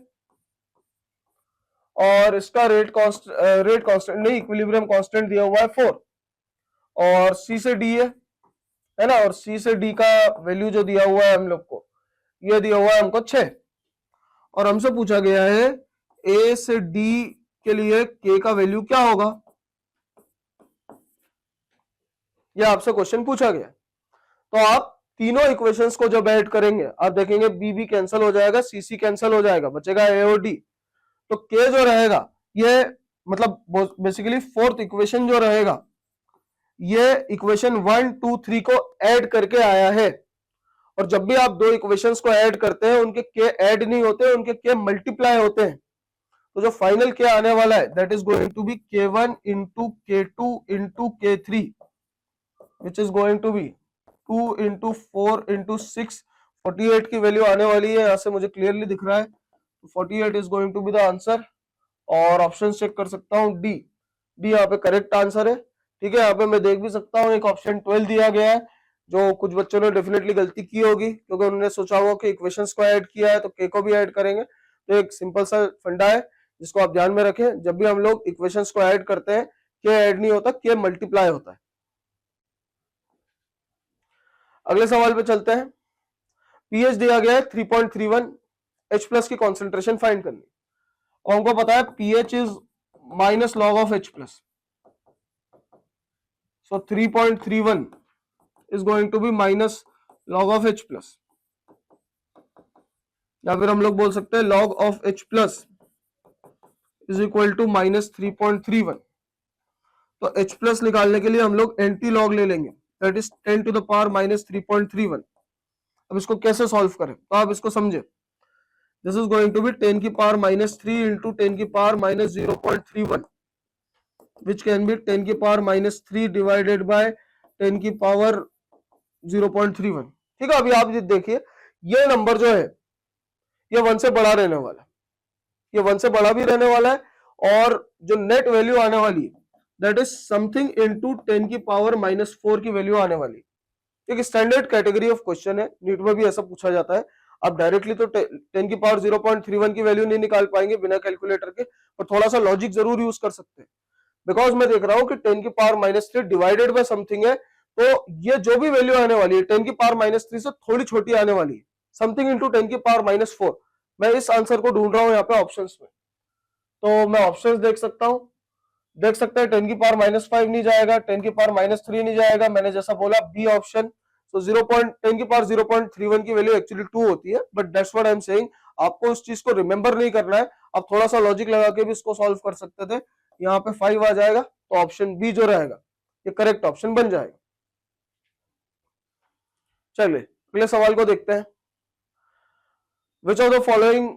और इसका रेट कांस्टेंट नहीं, इक्विलिब्रियम कांस्टेंट दिया हुआ है 4, और सी से डी है ना, और सी से डी का वैल्यू जो दिया हुआ है हम लोग को, ये दिया हुआ है हमको 6, और हमसे पूछा गया है ए से डी के लिए के का वैल्यू क्या होगा, ये आपसे क्वेश्चन पूछा गया। तो आप तीनों इक्वेशंस को जब ऐड करेंगे आप देखेंगे बी बी कैंसिल हो जाएगा, सी सी कैंसिल हो जाएगा, बचेगा ए और डी। तो के जो रहेगा ये मतलब बेसिकली फोर्थ इक्वेशन जो रहेगा ये इक्वेशन 1 2 3 को ऐड करके आया है, और जब भी आप दो इक्वेशंस को ऐड करते हैं उनके के ऐड नहीं होते, उनके के मल्टीप्लाई होते हैं। तो जो फाइनल के आने वाला है that is going to be K1 × K2 × K3 which is going to be 2 × 4 × 6, 48 की वैल्यू आने वाली है, यहां से मुझे क्लियरली दिख रहा है। 48 is going to be the answer, और ऑप्शन चेक कर सकता हूं डी, डी यहाँ पे करेक्ट आंसर है। ठीक है, यहाँ पे मैं देख भी सकता हूँ एक ऑप्शन 12 दिया गया है, जो कुछ बच्चों ने डेफिनेटली गलती की होगी क्योंकि उन्होंने सोचा होगा कि इक्वेशंस को ऐड किया है तो के को भी ऐड करेंगे। तो एक सिंपल सा फंडा है जिसको आप ध्यान में रखें, जब भी हम लोग इक्वेशंस को ऐड करते हैं के ऐड नहीं होता, के मल्टीप्लाई होता है। अगले सवाल पे चलते हैं। पीएच दिया गया है 3.31, H प्लस की कॉन्सेंट्रेशन फाइंड करनी, और हमको पता है pH is minus log of H plus, so 3.31 is going to be minus log of H plus, या फिर हम लोग बोल सकते हैं log of H plus is equal to minus 3.31। तो H प्लस निकालने के लिए हम लोग एंटी लॉग ले लेंगे, that is 10 to the power minus 3.31। अब इसको कैसे सॉल्व करें तो आप इसको समझे, this is going to be 10 की पावर माइनस 3 × 10 की power minus 0.31 which can be 10 की पावर माइनस 3 डिवाइडेड बाय 10 की पावर 0.31। ठीक है, अभी आप देखिए ये नंबर जो है ये 1 से बड़ा रहने वाला है, ये 1 से बड़ा भी रहने वाला है, और जो नेट वैल्यू आने वाली है दैट इज समथिंग इनटू 10 की पावर माइनस 4 की वैल्यू आने वाली है। एक स्टैंडर्ड कैटेगरी ऑफ क्वेश्चन है, नीट में भी ऐसा पूछा जाता है, आप डायरेक्टली तो 10 की पावर 0.31 की वैल्यू नहीं निकाल पाएंगे बिना कैलकुलेटर के, पर थोड़ा सा लॉजिक जरूर यूज कर सकते हैं। बिकॉज मैं देख रहा हूं कि 10 की पावर -3 डिवाइडेड बाय समथिंग है, तो ये जो भी वैल्यू आने वाली है 10 की पावर -3 से थोड़ी छोटी आने वाली है, समथिंग इंटू 10 की पावर -4। मैं इस आंसर को ढूंढ रहा हूं यहाँ पे ऑप्शंस में, तो मैं ऑप्शंस देख सकता हूं, देख सकते हैं 10 की पावर -5 नहीं जाएगा, 10 की पावर -3 नहीं जाएगा, मैंने जैसा बोला बी ऑप्शन। सो 10 की पावर 0.31 की वैल्यू एक्चुअली 2 होती है, but that's what I am saying, आपको उस चीज को रिमेंबर नहीं करना है, आप थोड़ा सा लॉजिक लगा के भी इसको सॉल्व कर सकते थे। यहाँ पे 5 आ जाएगा, तो ऑप्शन बी जो रहेगा ये करेक्ट ऑप्शन बन जाएगा। चलिए अगले सवाल को देखते हैं। Which of the following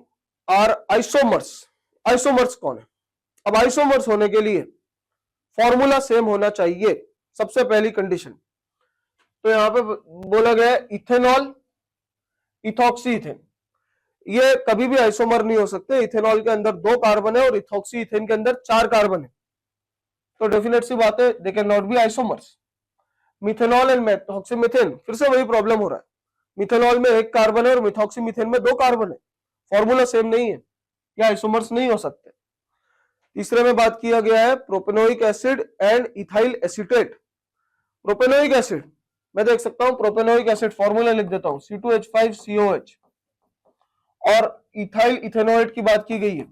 are isomers? Isomers कौन है? अब आइसोमर्स होने के लिए फॉर्मूला सेम होना चाहिए, सबसे पहली कंडीशन। तो यहां पे बोला गया है इथेनॉल इथॉक्सी इथेन, ये कभी भी आइसोमर नहीं हो सकते। इथेनॉल के अंदर 2 कार्बन है और इथॉक्सी इथेन के अंदर 4 कार्बन है, तो डेफिनेट सी बात है they can not be isomers. Methanol and methoxymethane, फिर से वही प्रॉब्लम हो रहा है, मिथेनॉल में 1 कार्बन है और मिथॉक्सीमीथेन में 2 कार्बन है, फॉर्मूला सेम नहीं है, ये आइसोमर्स नहीं हो सकते। तीसरे में बात किया गया है propanoic acid and ethyl acetate. Propanoic acid मैं देख सकता हूं, प्रोपेनोइक एसिड फॉर्मूला लिख देता हूं C2H5COH, और इथाइल इथेनोएट की बात की गई है,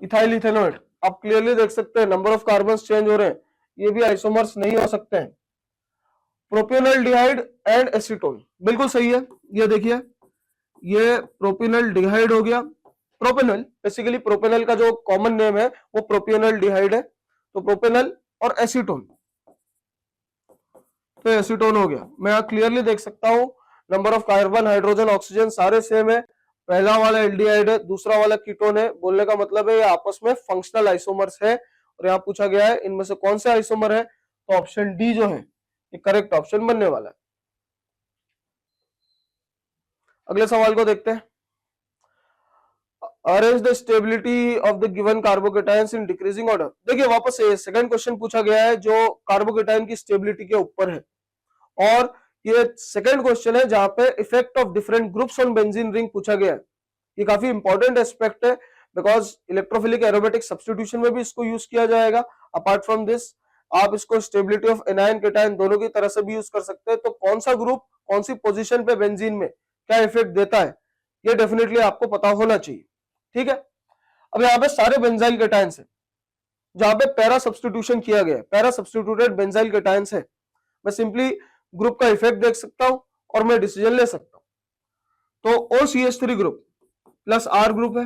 इथाइल इथेनोएट आप क्लियरली देख सकते हैं नंबर ऑफ कार्बन चेंज हो रहे हैं, ये भी आइसोमर्स नहीं हो सकते हैं। प्रोपेनॉल्डिहाइड एंड एसीटोन बिल्कुल सही है, ये देखिए ये प्रोपेनॉल्डिहाइड हो गया, प्रोपेनॉल बेसिकली प्रोपेनॉल का जो कॉमन नेम है वो प्रोपेनॉल्डिहाइड है, तो प्रोपेनॉल और एसीटोन, तो एसीटोन हो गया। मैं यहां क्लियरली देख सकता हूं number of carbon hydrogen oxygen सारे सेम है, पहला वाला एल्डिहाइड है, दूसरा वाला कीटोन है, बोलने का मतलब है ये आपस में फंक्शनल आइसोमर्स है। और यहाँ पूछा गया है इनमें से कौन से आइसोमर है, तो ऑप्शन डी जो है ये करेक्ट ऑप्शन बनने वाला है। अगले सवाल को देखते हैं। Arrange the stability of the given carbocations in decreasing order. देखिए वापस से सेकंड क्वेश्चन पूछा गया है जो कार्बोकेटायन की स्टेबिलिटी के ऊपर है, और ये सेकंड क्वेश्चन है जहां पे effect of different groups on benzene ring पूछा गया है। ये काफी इंपॉर्टेंट एस्पेक्ट है, बिकॉज इलेक्ट्रोफिलिक एरोमेटिक सब्स्टिट्यूशन में भी इसको यूज किया जाएगा। अपार्ट फ्रॉम दिस आप इसको स्टेबिलिटी ऑफ एनायन केटायन दोनों की तरह से भी यूज कर सकते हैं। तो कौन सा ग्रुप कौन सी पोजीशन पे बेंजीन में क्या इफेक्ट देता है ये डेफिनेटली आपको पता होना चाहिए, ठीक है। अब यहाँ पे सारे बेंजाइल केटायंस है जहां पे पैरा सब्स्टिट्यूशन किया गया है, पैरा सब्स्टिट्यूटेड बेंजाइल केटायंस है, मैं सिंपली ग्रुप का इफेक्ट देख सकता हूं और मैं डिसीजन ले सकता हूं। तो OCH3 group plus R group है,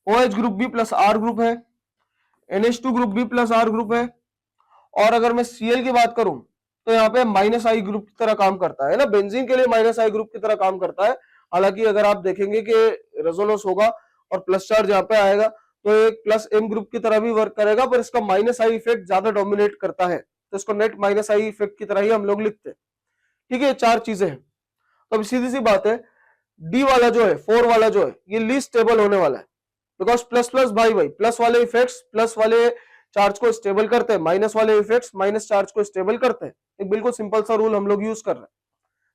OH ग्रुप भी प्लस R ग्रुप है, NH2 ग्रुप भी प्लस R ग्रुप है, और अगर मैं Cl की बात करूं तो यहाँ पे -I ग्रुप की तरह काम करता है ना, बेंजीन के लिए -I ग्रुप की तरह काम करता है। हालांकि अगर आप देखेंगे कि रेजोनेंस होगा और प्लस चार्ज यहाँ पे आएगा तो एक +M ग्रुप की तरह भी वर्क करेगा, पर इसका -I इफेक्ट ज्यादा डोमिनेट करता है, तो इसको नेट -I इफेक्ट की तरह ही हम लोग लिखते हैं, ठीक है। 4 चीजें हैं, तो अब सीधी सी बात है डी वाला जो है 4 वाला जो है ये लीस्ट स्टेबल होने वाला है, बिकॉज प्लस प्लस भाई प्लस वाले इफेक्ट्स प्लस वाले चार्ज को स्टेबल करते हैं, माइनस वाले इफेक्ट्स माइनस चार्ज को स्टेबल करते हैं। एक बिल्कुल सिंपल सा रूल हम लोग यूज कर रहे हैं,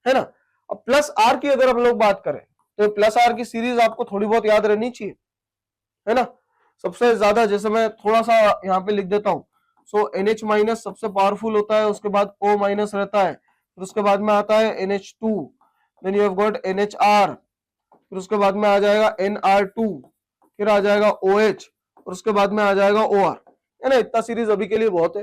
है ना। अब प्लस आर की अगर हम लोग बात करें तो प्लस आर की सीरीज आपको थोड़ी बहुत याद रहनी चाहिए, है ना। सबसे ज्यादा जैसे मैं थोड़ा सा यहाँ पे लिख देता हूँ, सो NH माइनस सबसे पावरफुल होता है, उसके बाद O माइनस रहता है, फिर उसके बाद में आता है NH2, then you have got NHR, फिर उसके बाद में आ जाएगा NR2, फिर आ जाएगा OH, और उसके बाद में आ जाएगा OR, है ना। इतना सीरीज अभी के लिए बहुत है।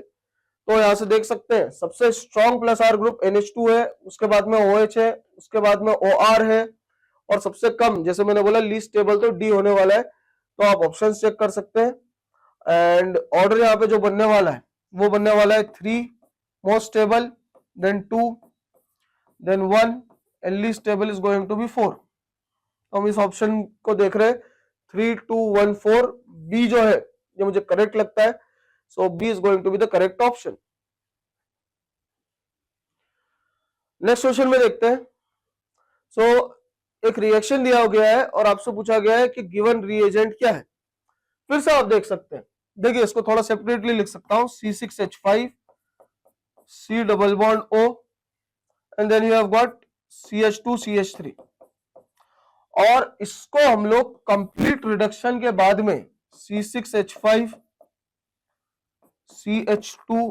तो यहां से देख सकते हैं सबसे strong plus are group NH2 है, उसके बाद में OH है, उसके बाद में OR है, और सबसे कम जैसे मैंने बोला लीस्ट स्टेबल तो D होने वाला है। तो आप ऑप्शन चेक कर सकते हैं, एंड ऑर्डर यहाँ पे जो बनने वाला है वो बनने वाला है 3 most stable, then 2, then 1, and least stable is going to be 4। तो हम इस ऑप्शन को देख रहे हैं 3, 2, 1, 4, बी जो है ये मुझे करेक्ट लगता है, so B is going to be the correct option. Next question में देखते हैं। सो एक रिएक्शन दिया गया है और आपसे पूछा गया है कि गिवन रिएजेंट क्या है। फिर से आप देख सकते हैं, देखिए इसको थोड़ा सेपरेटली लिख सकता हूं, C6H5 C double bond O and then you have got CH2 CH3। और इसको हम लोग कंप्लीट रिडक्शन के बाद में C6H5 CH2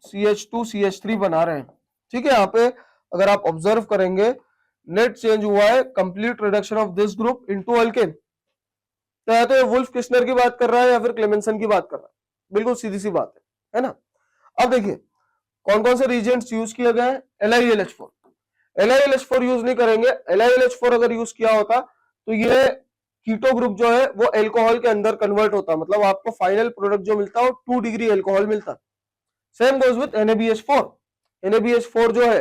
CH2 CH3 बना रहे हैं। ठीक है, यहाँ पे अगर आप ऑब्जर्व करेंगे नेट चेंज हुआ है complete reduction of this group into alkane. तो या तो ये वुल्फ किश्नर की बात कर रहा है या फिर क्लेमेंसन की बात कर रहा है, बिल्कुल सीधी सी बात है ना। अब देखिए कौन कौन से रीजेंट्स यूज किए गए हैं। LiLH4, LiLH4 यूज नहीं करेंगे। LiLH4 अगर यूज किया होता तो ये कीटो ग्रुप जो है वो एल्कोहल के अंदर कन्वर्ट होता, मतलब आपको फाइनल प्रोडक्ट जो मिलता है वो 2 डिग्री एल्कोहल मिलता। Same goes with NaBH4। NaBH4 जो है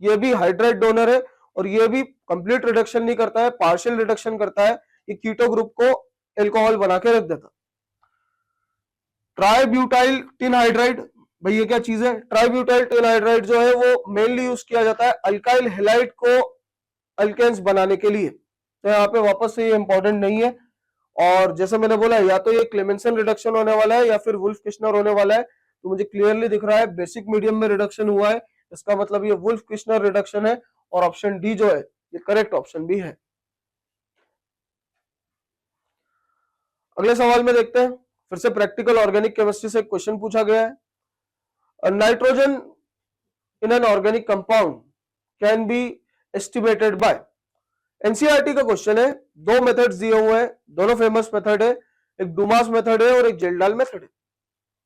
ये भी हाइड्राइड डोनर है और ये भी कंप्लीट रिडक्शन नहीं करता है, पार्शियल रिडक्शन करता है। ये कीटो ग्रुप को एल्कोहल बना के रख देता। ट्राइब्यूटाइल टिन हाइड्राइड, भाई ये क्या चीज है। ट्राइब्यूटाइल टिन हाइड्राइड जो है वो मेनली यूज किया जाता है अल्काइल हैलाइड को अल्केन्स बनाने के लिए। तो यहाँ पे वापस से ये इंपॉर्टेंट नहीं है। और जैसे मैंने बोला या तो ये क्लेमेंसन रिडक्शन होने वाला है या फिर वुल्फ किश्नर होने वाला है। तो मुझे क्लियरली दिख रहा है बेसिक मीडियम में रिडक्शन हुआ है, इसका मतलब ये वुल्फ किश्नर रिडक्शन है। और ऑप्शन डी जो है ये करेक्ट ऑप्शन भी है। अगले सवाल में देखते हैं, फिर से प्रैक्टिकल ऑर्गेनिक केमिस्ट्री से क्वेश्चन पूछा गया है। Nitrogen in an organic compound can be estimated by. NCERT का क्वेश्चन है, दो मेथड्स दिए हुए हैं, दोनों फेमस मेथड है, एक डुमास मेथड है और एक जेल्डाल मेथड है।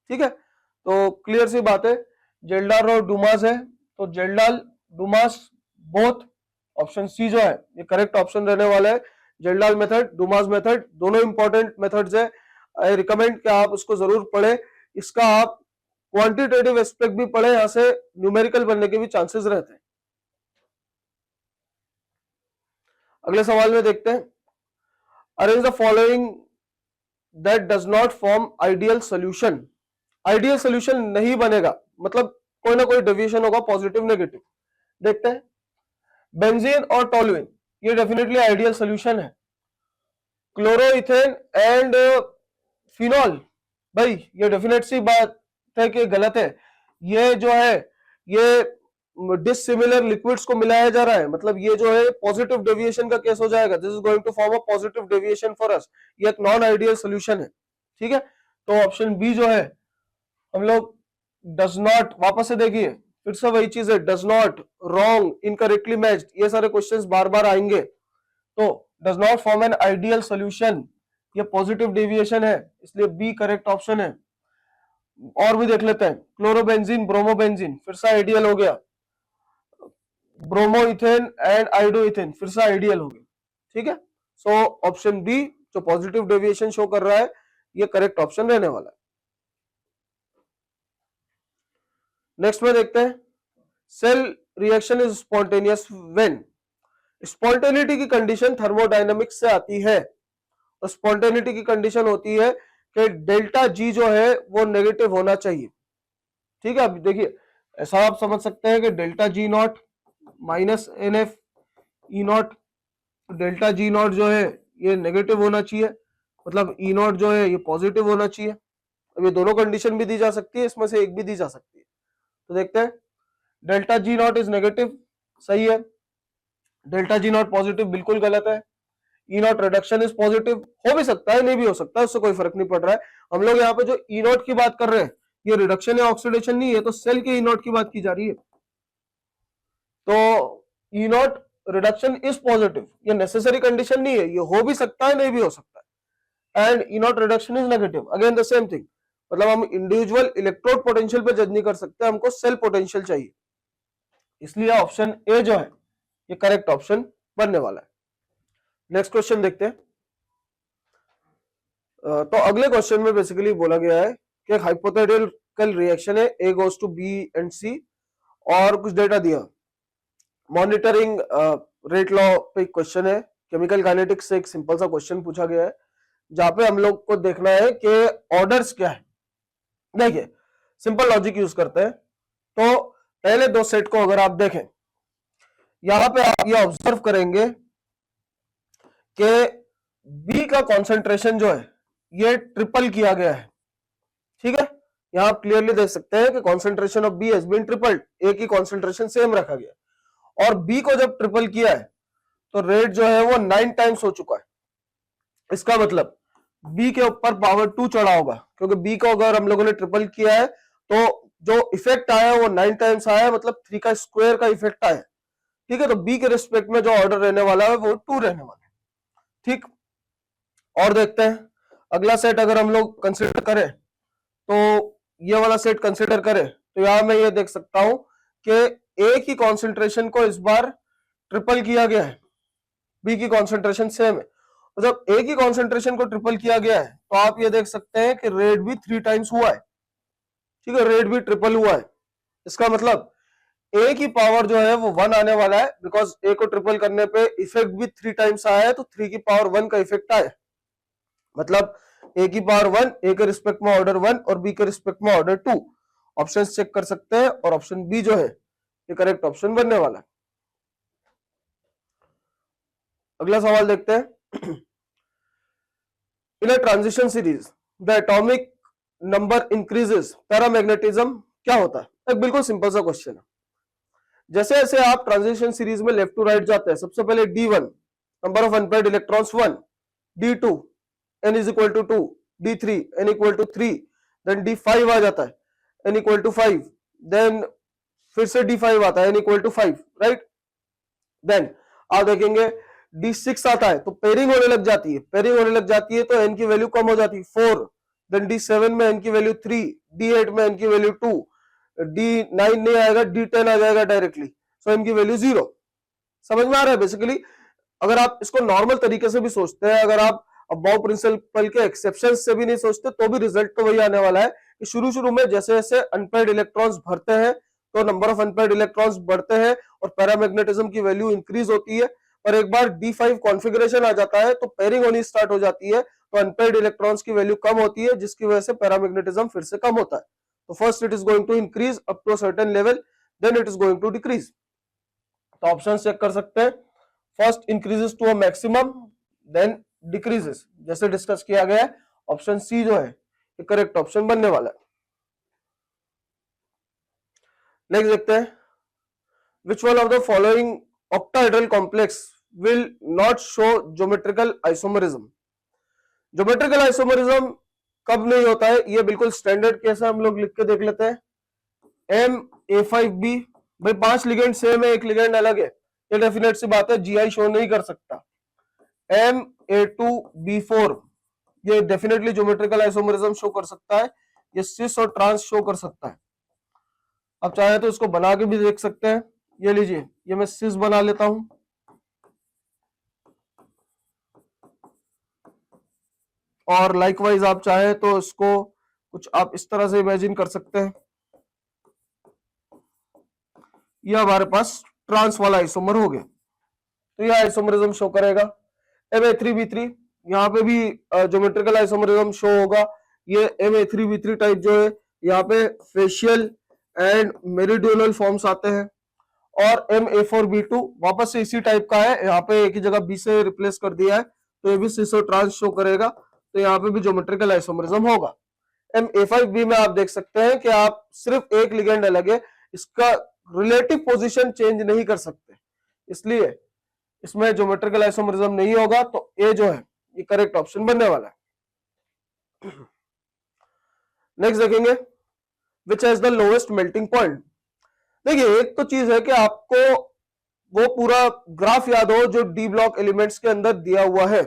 ठीक है, तो क्लियर सी बात है, जेल्डाल और डुमास है, तो जेल्डाल डुमास बोथ, ऑप्शन सी जो है ये करेक्ट ऑप्शन रहने वाला है। जेल्डाल मेथड डुमास मेथड दोनों इंपॉर्टेंट मेथड्स है। आई रिकमेंड कि आप उसको जरूर पढ़े, इसका आप क्वांटिटेटिव एस्पेक्ट भी पढ़े, यहां से न्यूमेरिकल बनने के भी चांसेस रहते हैं। अगले सवाल में देखते हैं, arrange the following that does not form ideal solution. Ideal solution नहीं बनेगा, मतलब कोई ना कोई डेविएशन होगा, पॉजिटिव नेगेटिव। देखते हैं, बेंजीन और टोलुइन ये डेफिनेटली आइडियल सोल्यूशन है। क्लोरोइथेन एंड फिनॉल, भाई ये डेफिनेट सी बात है कि गलत है। ये जो है ये डिसिमिलर लिक्विड्स को मिलाया जा रहा है, मतलब ये जो है पॉजिटिव डेविएशन का केस हो जाएगा। This is going to form a positive deviation for us, ये एक नॉन आइडियल सोल्यूशन है। ठीक है, तो ऑप्शन बी जो है हम लोग डज नॉट, वापस से देखिए फिर से वही चीज है, does not, wrong, incorrectly matched, ये सारे क्वेश्चंस बार बार आएंगे। तो does not form an ideal solution, ये पॉजिटिव डेविएशन है, इसलिए बी करेक्ट ऑप्शन है। और भी देख लेते हैं, क्लोरोबेंजीन ब्रोमोबेंजीन फिर से आइडियल हो गया, ब्रोमोइथेन एंड आइडोइथेन फिर से आइडियल हो गया। ठीक है, सो ऑप्शन बी जो पॉजिटिव डेविएशन शो कर रहा है ये करेक्ट ऑप्शन रहने वाला है। नेक्स्ट में देखते हैं, cell reaction is spontaneous when. Spontaneity की कंडीशन थर्मोडायनेमिक्स से आती है, और स्पॉन्टेनिटी की कंडीशन होती है कि डेल्टा जी जो है वो नेगेटिव होना चाहिए। ठीक है, अब देखिए ऐसा आप समझ सकते हैं कि delta G naught minus n F E naught, delta G naught जो है ये नेगेटिव होना चाहिए, मतलब ई नॉट जो है ये पॉजिटिव होना चाहिए। अब ये दोनों कंडीशन भी दी जा सकती है, इसमें से एक भी दी जा सकती है। तो देखते हैं, delta G not is negative, सही है। डेल्टा जी नॉट पॉजिटिव, बिल्कुल गलत है। ई नॉट रिडक्शन इज पॉजिटिव, हो भी सकता है नहीं भी हो सकता है, उससे कोई फर्क नहीं पड़ रहा है। हम लोग यहाँ पे जो ई नॉट की बात कर रहे हैं ये रिडक्शन या ऑक्सीडेशन नहीं है, तो सेल के ई नॉट की बात की जा रही है। तो ई नॉट रिडक्शन इज पॉजिटिव, ये नेसेसरी कंडीशन नहीं है, ये हो भी सकता है नहीं भी हो सकता है। And E not reduction is negative, again the same thing, मतलब हम इंडिविजुअल इलेक्ट्रोड पोटेंशियल पे जज नहीं कर सकते, हमको सेल पोटेंशियल चाहिए, इसलिए ऑप्शन ए जो है ये करेक्ट ऑप्शन बनने वाला है। नेक्स्ट क्वेश्चन देखते हैं। तो अगले क्वेश्चन में बेसिकली बोला गया है कि हाइपोथेटिकल रिएक्शन है, A goes to B and C, और कुछ डेटा दिया। मॉनिटरिंग रेट लॉ पे क्वेश्चन है, केमिकल काइनेटिक्स से एक सिंपल सा क्वेश्चन पूछा गया है, जहां पे हम लोग को देखना है कि ऑर्डर्स क्या है। देखिए सिंपल लॉजिक यूज करते हैं, तो पहले दो सेट को अगर आप देखें, यहां पे आप ये ऑब्जर्व करेंगे कि बी का कॉन्सेंट्रेशन जो है ये ट्रिपल किया गया है। ठीक है, यहां आप क्लियरली देख सकते हैं कि concentration of B has been tripled, A की कॉन्सेंट्रेशन सेम रखा गया। और बी को जब ट्रिपल किया है तो रेट जो है वो 9 टाइम्स हो चुका है। इसका मतलब बी के ऊपर पावर 2 चढ़ा होगा, क्योंकि बी को अगर हम लोगों ने ट्रिपल किया है तो जो इफेक्ट आया है वो 9 टाइम्स आया है, मतलब 3 का स्क्वायर का इफेक्ट आया है। ठीक है, तो बी के रिस्पेक्ट में जो ऑर्डर रहने वाला है वो 2 रहने वाला है। ठीक, और देखते हैं अगला सेट अगर हम लोग कंसिडर करें तो ये वाला सेट कंसिडर करें तो यहां मैं ये देख सकता हूं कि ए की कॉन्सेंट्रेशन को इस बार ट्रिपल किया गया है, बी की कॉन्सेंट्रेशन सेम है। तो जब ए की कॉन्सेंट्रेशन को ट्रिपल किया गया है तो आप ये देख सकते हैं कि रेट भी 3 टाइम्स हुआ है। ठीक है, रेट भी ट्रिपल हुआ है। इसका मतलब ए की पावर जो है वो 1 आने वाला है, बिकॉज ए को ट्रिपल करने पे इफेक्ट भी 3 टाइम्स आया है, तो 3 की पावर 1 का इफेक्ट आया, मतलब ए की पावर 1, ए के रिस्पेक्ट में ऑर्डर 1 और बी के रिस्पेक्ट में ऑर्डर 2। ऑप्शन चेक कर सकते हैं और ऑप्शन बी जो है ये करेक्ट ऑप्शन बनने वाला है। अगला सवाल देखते हैं। In a transition series the atomic number increases, paramagnetism क्या होता है? एक बिल्कुल सिंपल सा क्वेश्चन है। जैसे जैसे आप ट्रांजिशन सीरीज में लेफ्ट टू राइट जाते हैं, सबसे पहले D1 number of unpaired electrons 1, D2 n is equal to 2, D3 n equal to 3, then D5 आ जाता है n इक्वल टू 5, देन फिर से D5 आता है n equal to 5, right. Then आप देखेंगे D6 आता है तो पेयरिंग होने लग जाती है, पेयरिंग होने लग जाती है तो n की वैल्यू कम हो जाती है 4, देन D7 में n की वैल्यू 3, D8 में n की वैल्यू 2, D9 नहीं आएगा, D10 आ जाएगा डायरेक्टली, सो n की वैल्यू 0। समझ में आ रहा है? बेसिकली अगर आप इसको नॉर्मल तरीके से भी सोचते हैं, अगर आप अबाव प्रिंसिपल के एक्सेप्शन से भी नहीं सोचते तो भी रिजल्ट तो वही आने वाला है कि शुरू शुरू में जैसे जैसे अनपेयर्ड इलेक्ट्रॉन्स भरते हैं तो नंबर ऑफ अनपेयर्ड इलेक्ट्रॉन्स बढ़ते हैं और पैरामैग्नेटिज्म की वैल्यू इंक्रीज होती है। पर एक बार D5 कॉन्फ़िगरेशन आ जाता है तो पेयरिंग होनी स्टार्ट हो जाती है, तो अनपेयर्ड इलेक्ट्रॉन्स की वैल्यू कम होती है, जिसकी वजह से पैरामैग्नेटिज्म फिर से कम होता है। तो first it is going to increase up to a certain level, then it is going to decrease. तो ऑप्शन चेक कर सकते हैं, first increases to a maximum then decreases, जैसे डिस्कस किया गया है। ऑप्शन सी जो है ये करेक्ट ऑप्शन बनने वाला है। नेक्स्ट देखते हैं, which one of the following octahedral complex will not show geometrical isomerism. Geometrical isomerism कब नहीं होता है? ये बिल्कुल स्टैंडर्ड केस है, हम लोग लिख के देख लेते हैं। MA5B, भाई 5 लिगेंड सेम है, एक लिगेंड अलग है, ये डेफिनेट सी बात है, GI शो नहीं कर सकता। MA2B4, ये डेफिनेटली ज्योमेट्रिकल आइसोमरिज्म शो कर सकता है, ये सिस और ट्रांस शो कर सकता है। आप चाहे तो इसको बना के भी देख सकते हैं, ये लीजिए, ये मैं सिस बना लेता हूं, और लाइकवाइज आप चाहे तो इसको कुछ आप इस तरह से इमेजिन कर सकते हैं, ये हमारे पास ट्रांस वाला आइसोमर हो गया, तो ये आइसोमरिज्म शो करेगा। MA3B3, यहाँ पे भी ज्योमेट्रिकल आइसोमरिज्म शो होगा। ये MA3B3 टाइप जो है यहाँ पे फेशियल एंड मेरिडियोनल फॉर्म्स आते हैं, और MA4B2 वापस से इसी टाइप का है, यहाँ पे एक ही जगह B से रिप्लेस कर दिया है, तो ये भी सिस और ट्रांस शो करेगा, तो यहाँ पे भी ज्योमेट्रिकल आइसोमरिज्म होगा। MA5B में आप देख सकते हैं कि आप सिर्फ एक लिगेंड अलग है, इसका रिलेटिव पोजीशन चेंज नहीं कर सकते, इसलिए इसमें ज्योमेट्रिकल आइसोमरिज्म नहीं होगा, तो ए जो है ये करेक्ट ऑप्शन बनने वाला है। नेक्स्ट देखेंगे, which has the lowest melting point. देखिए एक तो चीज है कि आपको वो पूरा ग्राफ याद हो जो डी ब्लॉक एलिमेंट्स के अंदर दिया हुआ है।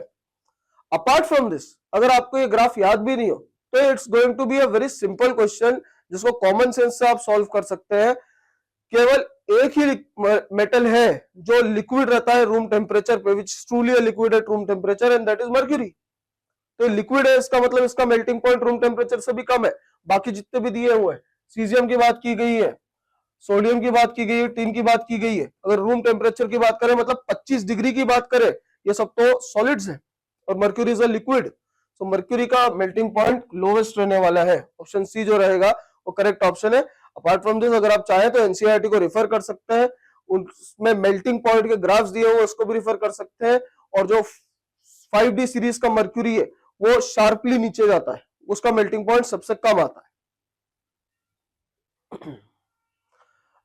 अपार्ट फ्रॉम दिस, अगर आपको ये ग्राफ याद भी नहीं हो तो it's going to be a very simple question, जिसको कॉमन सेंस से आप सॉल्व कर सकते हैं। केवल एक ही मेटल है जो लिक्विड रहता है रूम टेम्परेचर पे, which truly a liquid at room temperature, and that is mercury. तो लिक्विड है, इसका मतलब इसका मेल्टिंग पॉइंट रूम टेम्परेचर से भी कम है। बाकी जितने भी दिए हुए हैं, सीजियम की बात की गई है, सोडियम की बात की गई है, टिन की बात की गई है, अगर रूम टेम्परेचर की बात करें मतलब 25 डिग्री की बात करें, ये सब तो सॉलिड्स है, और मर्क्यूरी इज अ लिक्विड, तो मर्क्यूरी का मेल्टिंग पॉइंट लोवेस्ट रहने वाला है। ऑप्शन सी जो रहेगा वो करेक्ट ऑप्शन है। अपार्ट फ्रॉम दिस, अगर आप चाहें तो एनसीईआरटी को रिफर कर सकते हैं, उसमें मेल्टिंग पॉइंट के ग्राफ्स दिए हुए उसको भी रिफर कर सकते हैं, और जो 5D सीरीज का मर्क्यूरी है वो शार्पली नीचे जाता है, उसका मेल्टिंग पॉइंट सबसे कम आता है।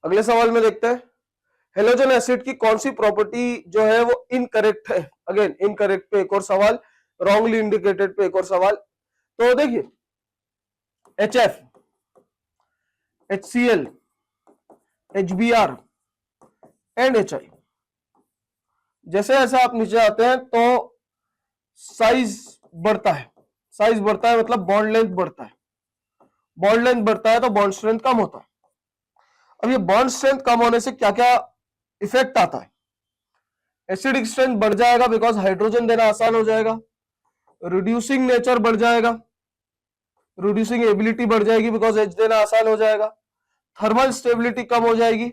अगले सवाल में देखते हैं, हेलोजन एसिड की कौन सी प्रॉपर्टी जो है वो इनकरेक्ट है? अगेन इनकरेक्ट पे एक और सवाल, रॉन्गली इंडिकेटेड पे एक और सवाल। तो देखिए HF, HCl, HBr and HI, जैसे जैसे आप नीचे आते हैं तो साइज बढ़ता है, साइज बढ़ता है मतलब बॉन्ड लेंथ बढ़ता है, बॉन्ड लेंथ बढ़ता है तो बॉन्ड स्ट्रेंथ कम होता है। अब ये बॉन्ड स्ट्रेंथ कम होने से क्या क्या इफेक्ट आता है? एसिडिक स्ट्रेंथ बढ़ जाएगा बिकॉज हाइड्रोजन देना आसान हो जाएगा, रिड्यूसिंग नेचर बढ़ जाएगा, रिड्यूसिंग एबिलिटी बढ़ जाएगी बिकॉज एच देना आसान हो जाएगा, थर्मल स्टेबिलिटी कम हो जाएगी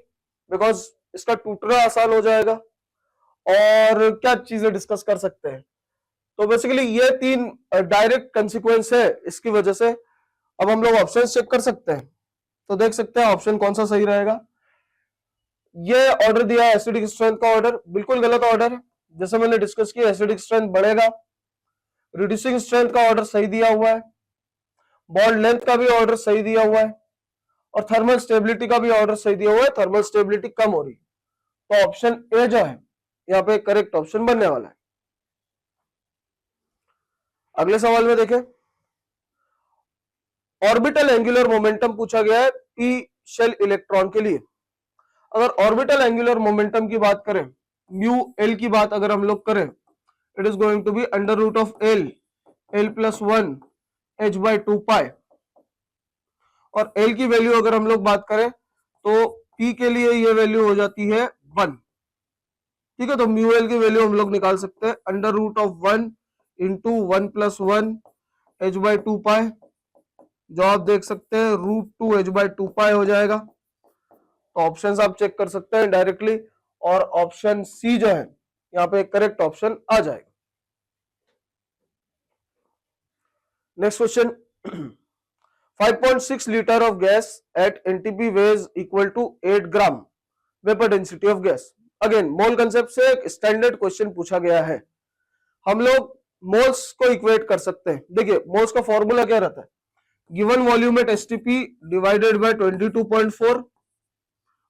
बिकॉज इसका टूटना आसान हो जाएगा, और क्या चीजें डिस्कस कर सकते हैं। तो बेसिकली ये तीन डायरेक्ट कंसिक्वेंस है इसकी वजह से। अब हम लोग ऑप्शन चेक कर सकते हैं, तो देख सकते हैं ऑप्शन कौन सा सही रहेगा। ये ऑर्डर दिया है एसिडिक स्ट्रेंथ का ऑर्डर, बिल्कुल गलत ऑर्डर है। जैसे मैंने डिस्कस किया एसिडिक स्ट्रेंथ बढ़ेगा, रिड्यूसिंग स्ट्रेंथ का ऑर्डर सही दिया हुआ है, बॉन्ड लेंथ का भी ऑर्डर सही दिया हुआ है, और थर्मल स्टेबिलिटी का भी ऑर्डर सही दिया हुआ है, थर्मल स्टेबिलिटी कम हो रही है। तो ऑप्शन ए जो है यहाँ पे करेक्ट ऑप्शन बनने वाला है। अगले सवाल में देखें, ऑर्बिटल एंगुलर मोमेंटम पूछा गया है पी शेल इलेक्ट्रॉन के लिए। अगर ऑर्बिटल एंगुलर मोमेंटम की बात करें, म्यू एल की बात अगर हम लोग करें, it is going to be under root of l, l plus 1 h by 2 pi, और एल की वैल्यू अगर हम लोग बात करें तो पी के लिए ये वैल्यू हो जाती है 1। ठीक है, तो म्यू एल की वैल्यू हम लोग निकाल सकते हैं under root of 1 into 1 plus 1 h by 2 pi, जो आप देख सकते हैं रूट 2 एच बाई 2 पाई हो जाएगा। तो ऑप्शन आप चेक कर सकते हैं डायरेक्टली, और ऑप्शन सी जो है यहाँ पे करेक्ट ऑप्शन आ जाएगा। Next question, 5.6 liter of gas at NTP weighs equal to 8 gram vapour density of gas. Again mole concept से एक स्टैंडर्ड क्वेश्चन पूछा गया है। हम लोग मोल्स को इक्वेट कर सकते हैं। देखिए मोल्स का फॉर्मूला क्या रहता है, given volume at STP divided by 22.4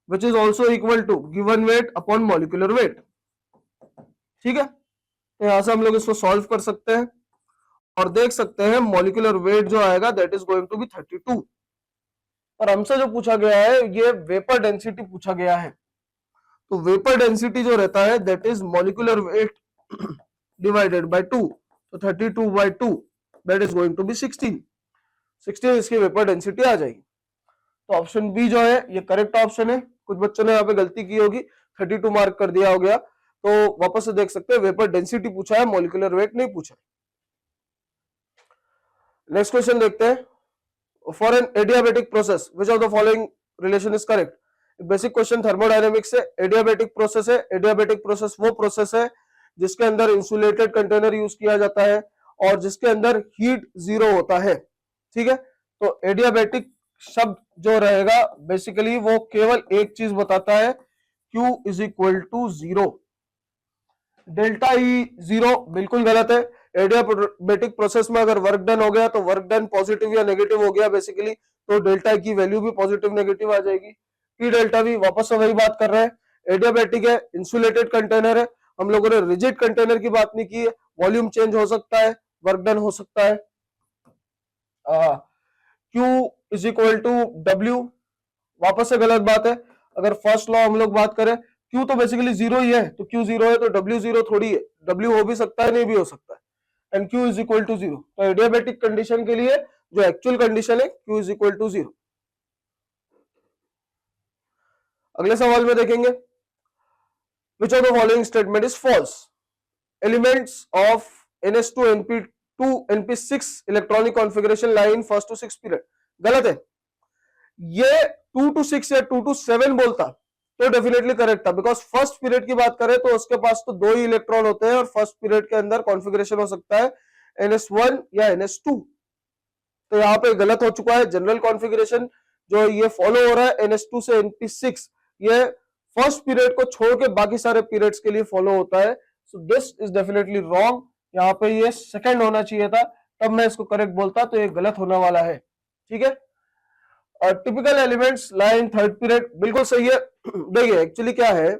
which is also equal to given weight upon molecular weight। ठीक है, तो यहां से हम लोग इसको सॉल्व कर सकते हैं और देख सकते हैं मॉलिक्यूलर वेट जो आएगा that is going to be 32। और हमसे जो पूछा गया है ये वेपर डेंसिटी पूछा गया है, तो वेपर डेंसिटी जो रहता है that is molecular weight divided by 2, तो 32 by 2 that is going to be 16 इसकी वेपर डेंसिटी आ जाएगी। तो ऑप्शन बी जो है ये करेक्ट ऑप्शन है। कुछ बच्चों ने यहाँ पे गलती की होगी, 32 मार्क कर दिया हो गया, तो वापस से देख सकते हैं वेपर डेंसिटी पूछा है, मॉलिक्यूलर वेट नहीं पूछा। नेक्स्ट क्वेश्चन देखते हैं, for an adiabatic process which of the following relation is correct. Basic question thermodynamics से, एडियाबेटिक प्रोसेस है, एडियाबेटिक प्रोसेस वो प्रोसेस है जिसके अंदर इंसुलेटेड कंटेनर यूज किया जाता है और जिसके अंदर हीट जीरो होता है। ठीक है, तो एडियाबेटिक शब्द जो रहेगा बेसिकली वो केवल एक चीज बताता है, Q is equal to 0। Delta E 0 बिल्कुल गलत है। एडियाबेटिक प्रोसेस में अगर वर्क डन हो गया तो वर्क डन पॉजिटिव या नेगेटिव हो गया बेसिकली, तो डेल्टा की वैल्यू भी पॉजिटिव नेगेटिव आ जाएगी। पी डेल्टा भी वापस से वही बात कर रहे हैं, एडियाबेटिक है, इंसुलेटेड कंटेनर है, हम लोगों ने रिजिड कंटेनर की बात नहीं की है। वॉल्यूम चेंज हो सकता है, वर्क डन हो सकता है। Q is equal to W, वापस से गलत बात है। अगर फर्स्ट लॉ हम लोग बात करें, Q तो बेसिकली 0 ही है, तो Q 0 है तो W 0 थोड़ी है, W हो भी सकता है नहीं भी हो सकता है, and Q is equal to 0। तो एडियाबेटिक कंडीशन के लिए जो एक्चुअल कंडीशन है Q इज इक्वल टू 0। अगले सवाल में देखेंगे, which of the following statement is false. Elements of NS2 NP2 NP6 electronic configuration line first to 6 period, गलत है। ये 2 to 6 या 2 to 7 बोलता तो डेफिनेटली करेक्ट था, बिकॉज फर्स्ट पीरियड की बात करें तो उसके पास तो 2 ही इलेक्ट्रॉन होते हैं और फर्स्ट पीरियड के अंदर कॉन्फ़िगरेशन हो सकता है NS1 या NS2। तो यहाँ पे गलत हो चुका है। जनरल कॉन्फ़िगरेशन जो ये फॉलो हो रहा है NS2 से NP6, ये फर्स्ट पीरियड को छोड़ के बाकी सारे पीरियड्स के लिए फॉलो होता है। So this is definitely wrong. यहाँ पे ये सेकंड होना चाहिए था, तब मैं इसको करेक्ट बोलता, तो ये गलत होने वाला है। ठीक है, typical elements lie in third period, बिल्कुल सही है। देखिए एक्चुअली क्या है,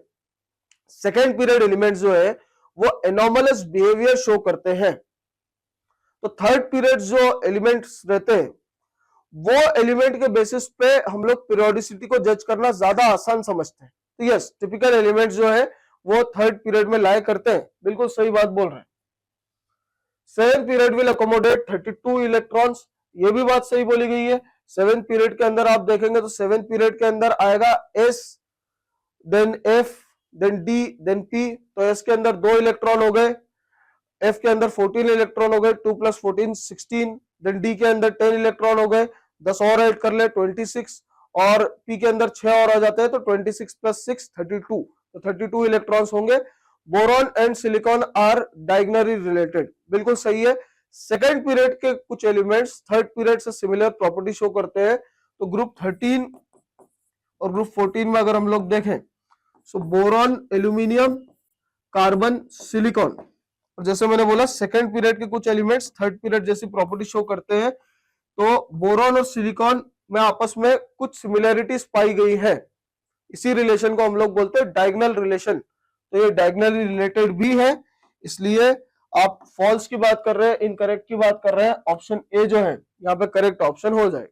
सेकेंड पीरियड एलिमेंट्स जो है वो एनॉमलस बिहेवियर शो करते हैं, तो थर्ड पीरियड जो एलिमेंट्स रहते हैं वो एलिमेंट के बेसिस पे हम लोग पीरियोडिसिटी को जज करना ज्यादा आसान समझते हैं। तो यस, टिपिकल एलिमेंट्स जो है वो थर्ड पीरियड में लाए करते हैं, बिल्कुल सही बात बोल रहे हैं। Seventh period will accommodate 32 electrons, ये भी बात सही बोली गई है। सेवेंथ पीरियड के अंदर आप देखेंगे तो सेवेंथ पीरियड के अंदर आएगा S, then F, then D, then P. तो एस के अंदर 2 इलेक्ट्रॉन हो गए, एफ के अंदर 14 इलेक्ट्रॉन हो गए, 2 + 14 16, देन डी के अंदर 10 इलेक्ट्रॉन हो गए, 10 और ऐड कर ले 26, और पी के अंदर 6 और आ जाते हैं तो 26 + 6 32, तो 32 इलेक्ट्रॉन्स होंगे। Boron and silicon are diagonally related, बिल्कुल सही है। सेकेंड पीरियड के कुछ एलिमेंट्स थर्ड पीरियड से सिमिलर प्रॉपर्टी शो करते हैं, तो ग्रुप 13 और ग्रुप 14 में अगर हम लोग देखें, सो बोरॉन, एल्यूमिनियम, कार्बन, सिलिकॉन, और जैसे मैंने बोला सेकेंड पीरियड के कुछ एलिमेंट्स थर्ड पीरियड जैसी प्रॉपर्टी शो करते हैं, तो बोरॉन और सिलिकॉन में आपस में कुछ सिमिलैरिटीज पाई गई है, इसी रिलेशन को हम लोग बोलते हैं डायगोनल रिलेशन। तो ये डायगोनली रिलेटेड भी है, इसलिए आप फॉल्स की बात कर रहे हैं, इनकरेक्ट की बात कर रहे हैं, ऑप्शन ए जो है यहाँ पे करेक्ट ऑप्शन हो जाए।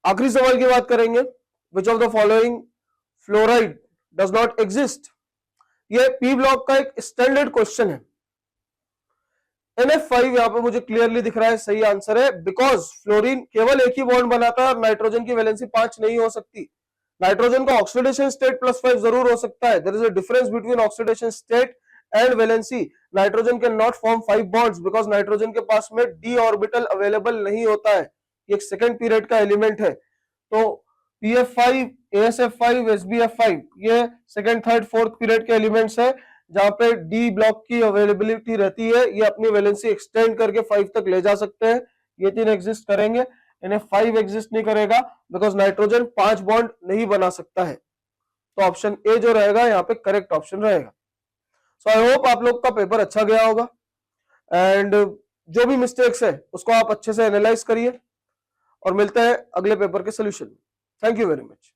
आखिरी सवाल की बात करेंगे, विच of the following fluoride does not exist. ये पी ब्लॉक का एक स्टैंडर्ड क्वेश्चन है। NF5 यहाँ पे मुझे क्लियरली दिख रहा है सही आंसर है, बिकॉज फ्लोरीन केवल एक ही बॉन्ड बनाता है और नाइट्रोजन की वैलेंसी 5 नहीं हो सकती। नाइट्रोजन का ऑक्सीडेशन स्टेट +5 जरूर हो सकता है, there is a difference between oxidation state and valency. Nitrogen cannot नॉट फॉर्म 5 बॉन्ड्स बिकॉज नाइट्रोजन के पास में d ऑर्बिटल अवेलेबल नहीं होता है, ये एक सेकेंड पीरियड का एलिमेंट है। तो PF5, ASF5, SBF5 ये सेकेंड, थर्ड, फोर्थ पीरियड के एलिमेंट्स है, जहां पे डी ब्लॉक की अवेलेबिलिटी रहती है, ये अपनी वैलेंसी एक्सटेंड करके 5 तक ले जा सकते हैं, ये 3 एग्जिस्ट करेंगे। इन्हें 5 एग्जिस्ट नहीं करेगा बिकॉज नाइट्रोजन 5 बॉन्ड नहीं बना सकता है, तो ऑप्शन ए जो रहेगा यहाँ पे करेक्ट ऑप्शन रहेगा। सो आई होप आप लोग का पेपर अच्छा गया होगा, एंड जो भी मिस्टेक्स है उसको आप अच्छे से एनालाइज करिए, और मिलते हैं अगले पेपर के सोल्यूशन में। Thank you very much.